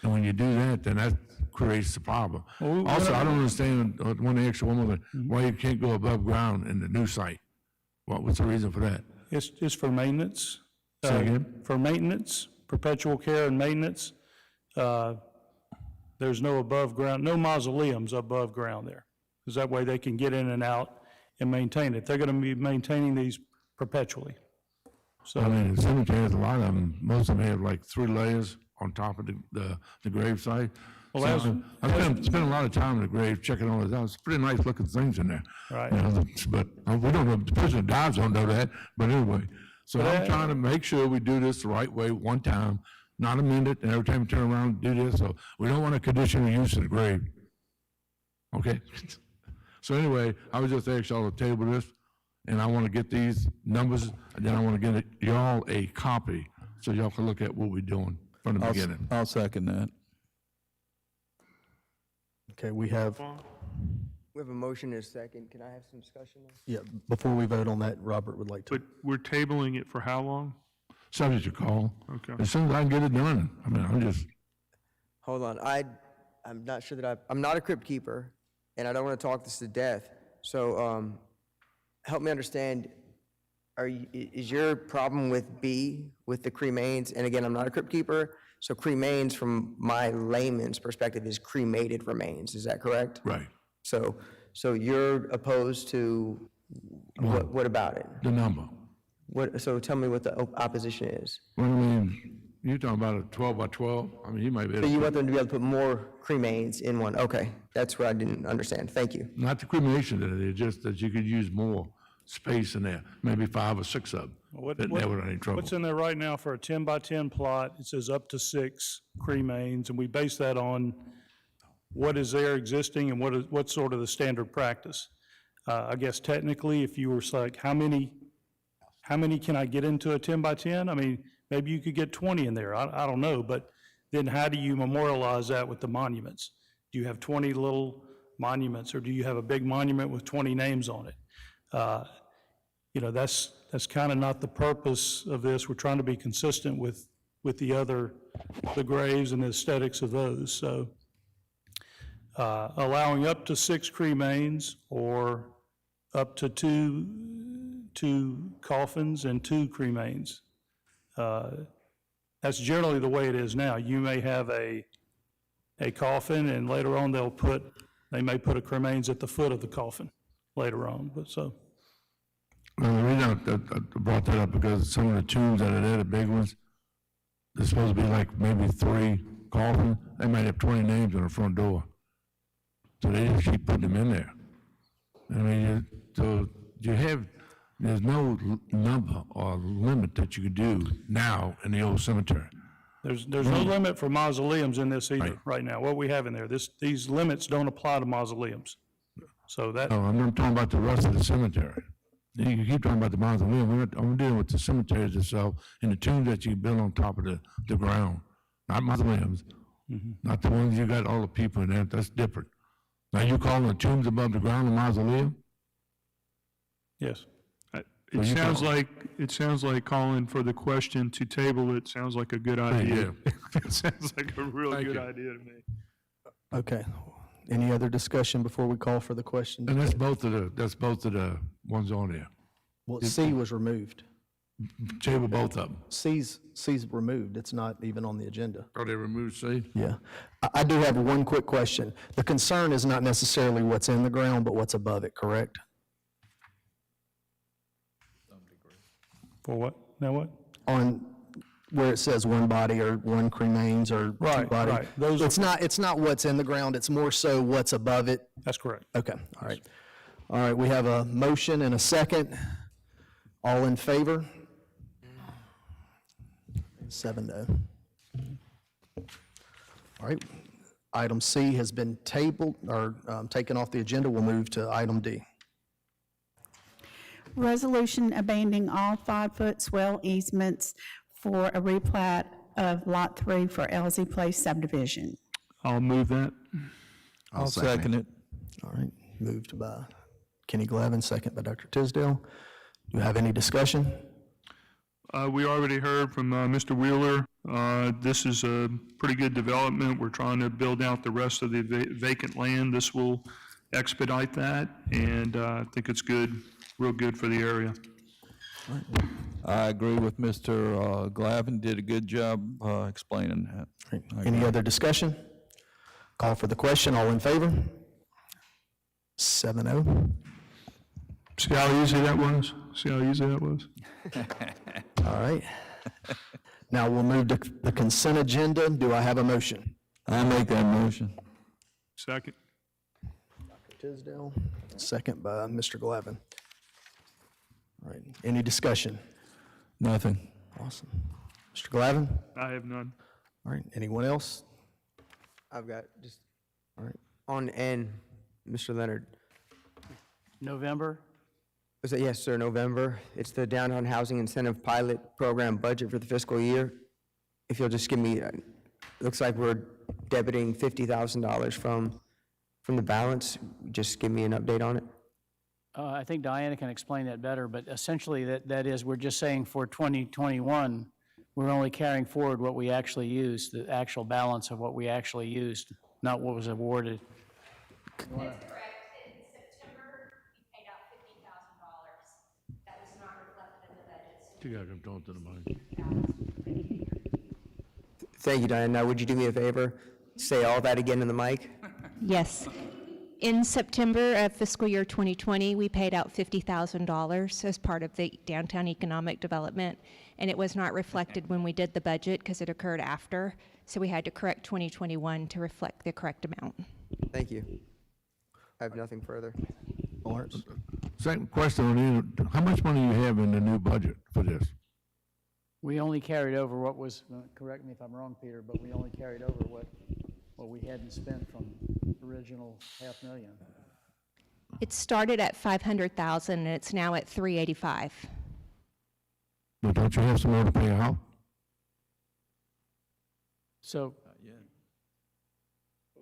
And when you do that, then that creates the problem. Well, Also, I don't understand, one extra one more thing, why you can't go above ground in the new site. What's the reason for that? It's for maintenance. Say again? For maintenance, perpetual care and maintenance. There's no above ground, no mausoleums above ground there, because that way they can get in and out and maintain it. They're going to be maintaining these perpetually. So, I mean, the cemeteries, a lot of them, most of them have like 3 layers on top of the grave site. Well, So I spent a lot of time in the grave checking all this out. It's pretty nice looking things in there. Right. You know, but we don't know, the person that dies don't know that, but anyway. So I'm trying to make sure we do this the right way one time, not amend it, and every time we turn around and do this, so we don't want a conditional use of the grave. Okay? So anyway, I was just asking y'all to table this, and I want to get these numbers, and then I want to get y'all a copy, so y'all can look at what we're doing from the beginning. I'll second that. Okay, we have, We have a motion and a second. Can I have some discussion? yeah, before we vote on that, Robert would like to. But we're tabling it for how long? Subject to call. Okay. As soon as I can get it done. I mean, I'm just, Hold on, I'm not sure that I'm not a crypt keeper, and I don't want to talk this to death. So, help me understand, is your problem with B, with the cremains? And again, I'm not a crypt keeper, so cremains, from my layman's perspective, is cremated remains, is that correct? right, So you're opposed to, what about it? the number. So tell me what the opposition is. Well, I mean, you're talking about a 12 by 12? I mean, you might be able So to. you want them to be able to put more cremains in one? Okay, that's what I didn't understand. Thank you. Not the cremation that it is, just that you could use more space in there, maybe 5 or 6 of them. That never had any trouble. what's in there right now for a 10 by 10 plot, it says up to 6 cremains, and we base that on what is there existing and what's sort of the standard practice. I guess technically, if you were like, how many can I get into a 10 by 10? I mean, maybe you could get 20 in there, I don't know, but then how do you memorialize that with the monuments? Do you have 20 little monuments, or do you have a big monument with 20 names on it? You know, that's kind of not the purpose of this. We're trying to be consistent with the graves and the aesthetics of those, so allowing up to 6 cremains or up to two coffins and 2 cremains. That's generally the way it is now. You may have a coffin, and later on they may put a cremains at the foot of the coffin later on, but so. Well, the reason I brought that up because some of the tombs that are there, the big ones, they're supposed to be like maybe 3 coffins. They might have 20 names on the front door. So they just keep putting them in there. I mean, there's no number or limit that you could do now in the old cemetery. There's no limit for mausoleums in this either, right now, what we have in there. These limits don't apply to mausoleums. So that, No, I'm not talking about the rest of the cemetery. You can keep talking about the mausoleum. I'm dealing with the cemeteries itself and the tombs that you build on top of the ground, not mausoleums. Not the ones you got all the people in there. That's different. Now, you calling the tombs above the ground a mausoleum? yes. It sounds like calling for the question to table it sounds like a good idea. It sounds like a real good idea to me. Okay. Any other discussion before we call for the question? And that's both of the ones on there. Well, C was removed. Table both of them. C's removed. It's not even on the agenda. Oh, they removed C? Yeah. I do have one quick question. The concern is not necessarily what's in the ground, but what's above it, correct? For what? Now what? On where it says one body or one cremains or two Right, body. right. Those It's not what's in the ground, it's more so what's above it. That's correct. Okay, all right. All right, we have a motion and a second. All in favor? 7-0. All right, item C has been tabled, or taken off the agenda. We'll move to item D. Resolution abandoning all 5-foot swell easements for a replat of Lot 3 for LZ Place subdivision. I'll move that. I'll second it. All right, moved by Kenny Glavin, second by Dr. Tisdale. Do you have any discussion? We already heard from Mr. Wheeler. This is a pretty good development. We're trying to build out the rest of the vacant land. This will expedite that, and I think it's good, real good for the area. I agree with Mr. Glavin, did a good job explaining that. Right. Any other discussion? Call for the question, all in favor? 7-0. See how easy that was? See how easy that was? All right. Now we'll move to the consent agenda. Do I have a motion? I make that motion. Second. Dr. Tisdale, second by Mr. Glavin. All right, any discussion? Nothing. Awesome. Mr. Glavin? I have none. All right, anyone else? I've got just, All right. on N, Mr. Leonard. November? Was it, yes, sir, November. It's the Downtown Housing Incentive Pilot Program budget for the fiscal year. If you'll just give me, it looks like we're debiting $50,000 from the balance. Just give me an update on it. I think Diana can explain that better, but essentially that is, we're just saying for 2021, we're only carrying forward what we actually used, the actual balance of what we actually used, not what was awarded. That's correct. In September, we paid out $50,000. That was not reflected in the budget. You got to talk to the mic. Thank you, Diane. Now, would you do me a favor? Say all that again in the mic? Yes. In September of fiscal year 2020, we paid out $50,000 as part of the downtown economic development, and it was not reflected when we did the budget because it occurred after, so we had to correct 2021 to reflect the correct amount. Thank you. I have nothing further. All right. Second question on you, how much money you have in the new budget for this? We only carried over what was, correct me if I'm wrong, Peter, but we only carried over what we hadn't spent from original $500,000. It started at $500,000 and it's now at $385,000. But don't you have some more to pay out? So,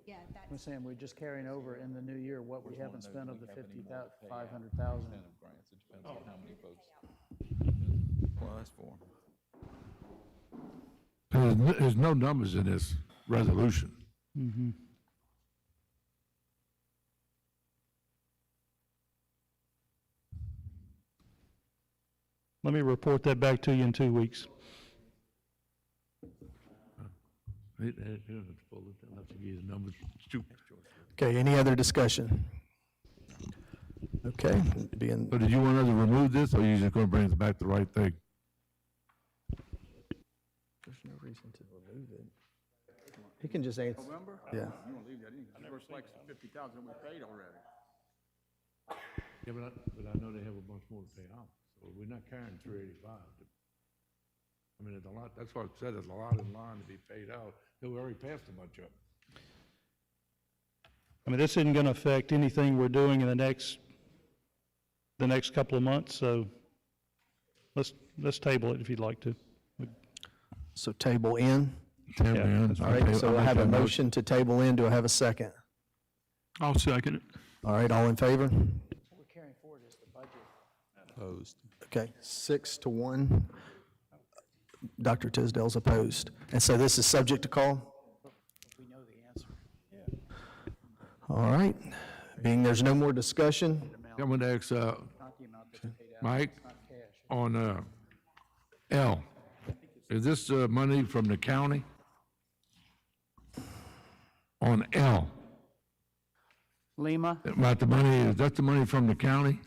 Yeah, I'm saying we're just carrying over in the new year what we haven't spent of the 500,000. Well, that's for. There's no numbers in this resolution. Mm-hmm. Let me report that back to you in 2 weeks. Okay, any other discussion? Okay, being, So did you want us to remove this, or you just gonna bring us back the right thing? there's no reason to remove it. He can just answer. November? Yeah. You want to leave that in, because it reflects the 50,000 we paid already. Yeah, but I know they have a bunch more to pay out, so we're not carrying 385. I mean, there's a lot, that's what I said, there's a lot in line to be paid out, that we already passed a bunch of. I mean, this isn't going to affect anything we're doing in the next couple of months, so let's table it if you'd like to. So table in. Table Yeah, in. that's All right, so I have a motion to table in. Do I have a second? I'll second it. All right, all in favor? What we're carrying forward is the budget. Opposed. Okay, 6-1. Dr. Tisdale's opposed. And so this is subject to call? We know the answer. All right. Being there's no more discussion, I'm gonna ask, Not the amount that's paid out. Mike, It's not cash. on, L, is this, money from the county? On L, Lima, about the money, is that the money from the county?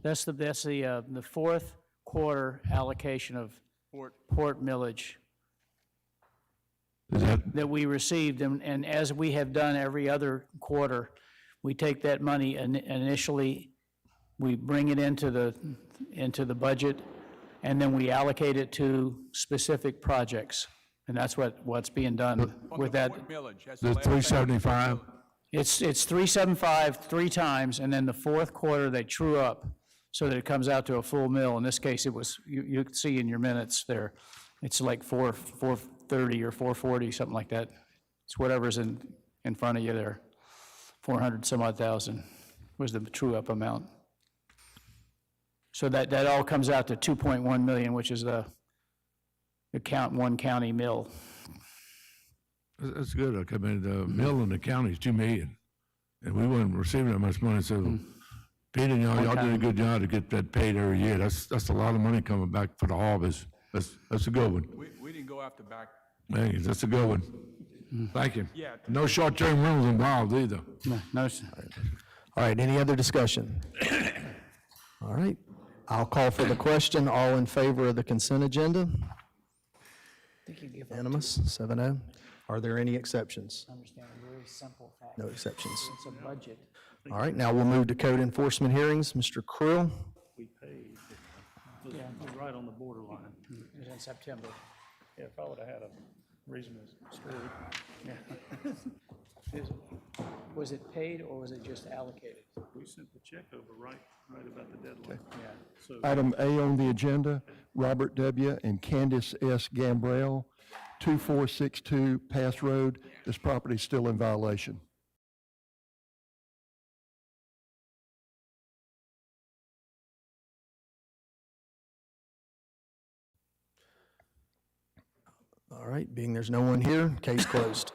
that's the fourth quarter allocation of port millage Is that we received, and as we have done every other quarter, we take that money and initially, we bring it into the budget, and then we allocate it to specific projects, and that's what's being done with that. The 375? It's 375 three times, and then the fourth quarter, they true up so that it comes out to a full mill. In this case, it was, you can see in your minutes there, it's like 430 or 440, something like that. It's whatever's in front of you there. 400 some odd thousand was the true up amount. So that all comes out to 2.1 million, which is the one county mill. That's good. I mean, the mill in the county is 2 million, and we weren't receiving that much money, so Peter and y'all did a good job to get that paid every year. That's a lot of money coming back for the harvest. That's a good one. We didn't go after back. Man, that's a good one. Thank you. No short-term rentals involved either. No, sir. all right, any other discussion? All right, I'll call for the question. All in favor of the consent agenda? Unanimous, 7-0. Are there any exceptions? Understand a very simple fact. No exceptions. It's a budget. All right, now we'll move to code enforcement hearings. Mr. Krill? We paid. It was right on the borderline. It was in September. Yeah, if I would've had a reasonable story. Yeah. Was it paid or was it just allocated? We sent the check over right about the deadline. Yeah. So Item A on the agenda, Robert W. and Candace S. Gambrell, 2462 Pass Road. This property is still in violation. All right, being there's no one here, case closed.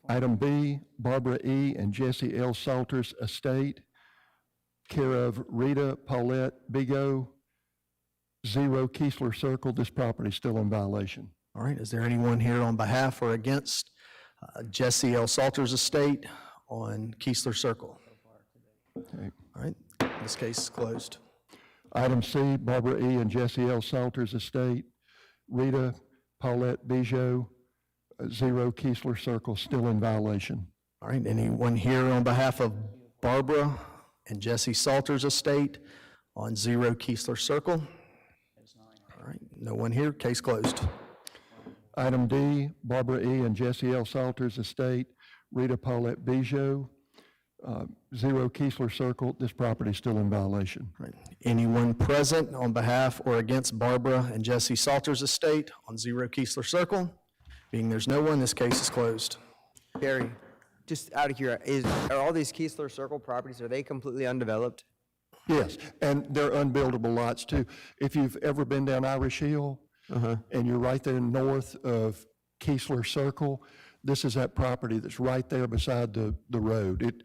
Item B, Barbara E. and Jesse L. Salters Estate, care of Rita Paulette Bigo, 0 Keesler Circle. This property is still in violation. All right, is there anyone here on behalf or against Jesse L. Salters Estate on Keesler Circle? Okay. All right, this case is closed. Item C, Barbara E. and Jesse L. Salters Estate, Rita Paulette Bigo, 0 Keesler Circle, still in violation. All right, anyone here on behalf of Barbara and Jesse Salters Estate on 0 Keesler Circle? All right, no one here, case closed. Item D, Barbara E. and Jesse L. Salters Estate, Rita Paulette Bigo, 0 Keesler Circle. This property is still in violation. All right, anyone present on behalf or against Barbara and Jesse Salters Estate on 0 Keesler Circle? Being there's no one, this case is closed. Gary, just out of here, are all these Keesler Circle properties, are they completely undeveloped? Yes, and they're unbuildable lots too. If you've ever been down Irish Hill, and you're right there north of Keesler Circle, this is that property that's right there beside the road.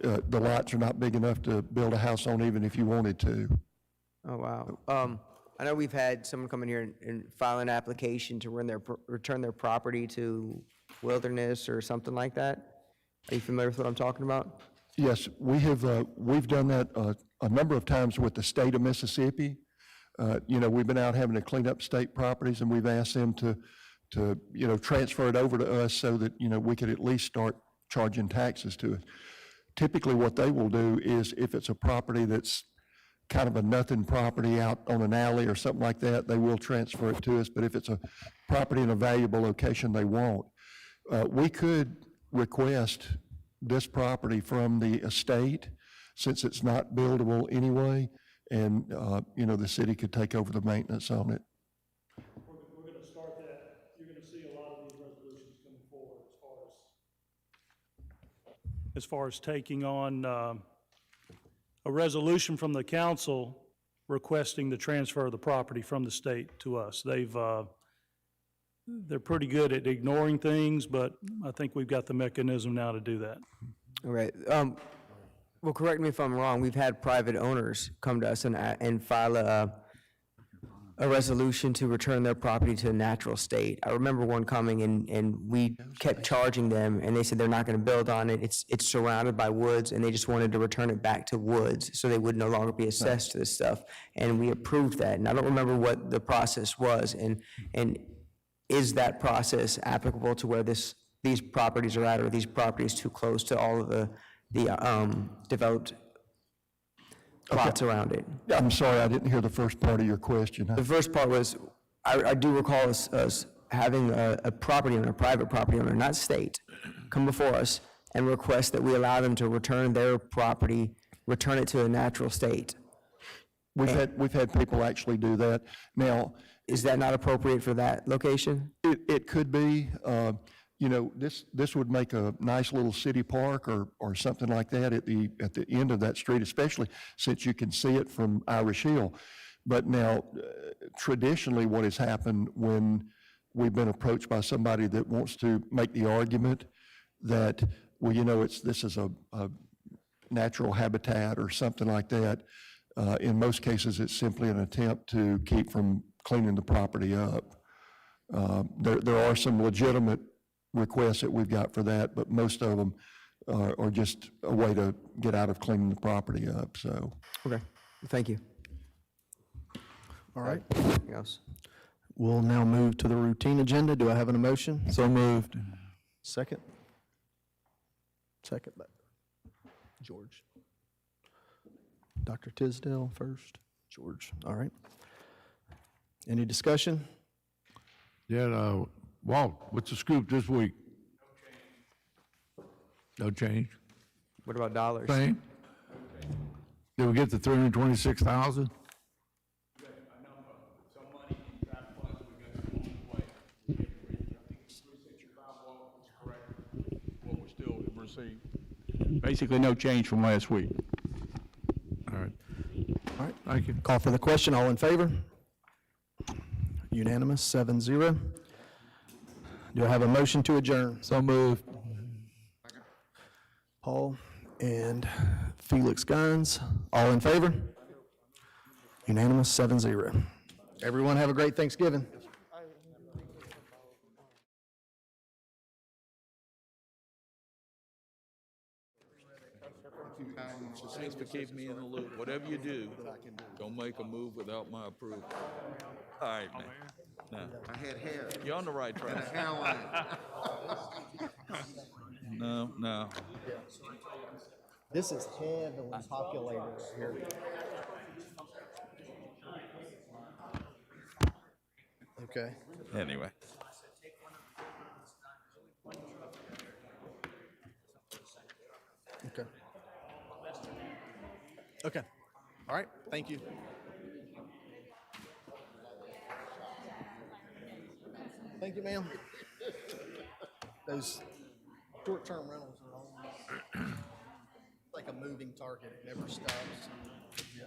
The lots are not big enough to build a house on even if you wanted to. Oh, wow. I know we've had someone come in here and file an application to return their property to Wilderness or something like that. Are you familiar with what I'm talking about? Yes, we've done that a number of times with the state of Mississippi. We've been out having to clean up state properties, and we've asked them to transfer it over to us so that, we could at least start charging taxes to it. Typically, what they will do is if it's a property that's kind of a nothing property out on an alley or something like that, they will transfer it to us. But if it's a property in a valuable location, they won't. We could request this property from the estate, since it's not buildable anyway, and, the city could take over the maintenance on it. We're going to start that. You're going to see a lot of these resolutions coming forward as far as taking on a resolution from the council requesting the transfer of the property from the state to us. They're pretty good at ignoring things, but I think we've got the mechanism now to do that. All right. Well, correct me if I'm wrong. We've had private owners come to us and file a resolution to return their property to a natural state. I remember one coming and we kept charging them, and they said they're not going to build on it. It's surrounded by woods, and they just wanted to return it back to woods so they would no longer be assessed to this stuff. And we approved that. And I don't remember what the process was. And is that process applicable to where these properties are at, or are these properties too close to all of the developed plots around it? I'm sorry, I didn't hear the first part of your question. The first part was, I do recall us having a property owner, a private property owner, not state, come before us and request that we allow them to return their property, return it to a natural state. We've had people actually do that. Now, is that not appropriate for that location? It could be. This would make a nice little city park or something like that at the end of that street, especially since you can see it from Irish Hill. But now, traditionally, what has happened when we've been approached by somebody that wants to make the argument that, this is a natural habitat or something like that, in most cases, it's simply an attempt to keep from cleaning the property up. There are some legitimate requests that we've got for that, but most of them are just a way to get out of cleaning the property up. So, okay. Thank you. All right. Anything else? We'll now move to the routine agenda. Do I have an emotion? So moved. Second? Second, George. Dr. Tisdale first, George, all right. Any discussion? Yeah, Walt, what's the scoop this week? No change. What about dollars? Same? Did we get the 326,000? What we still received. Basically, no change from last week. All right. All right, Thank you. call for the question, all in favor? Unanimous, 7-0. Do I have a motion to adjourn? So moved. Paul and Felix Guns, all in favor? Unanimous, 7-0. Everyone have a great Thanksgiving. Thanks for keeping me in the loop. Whatever you do, don't make a move without my approval. All right, man. No, I had hair you're on the right and a track. hairline. No. This is heavily populated here. Okay. Anyway. Okay. Okay. All right, thank you. Thank you, ma'am. Those short-term rentals are always like a moving target. It never stops. Yeah.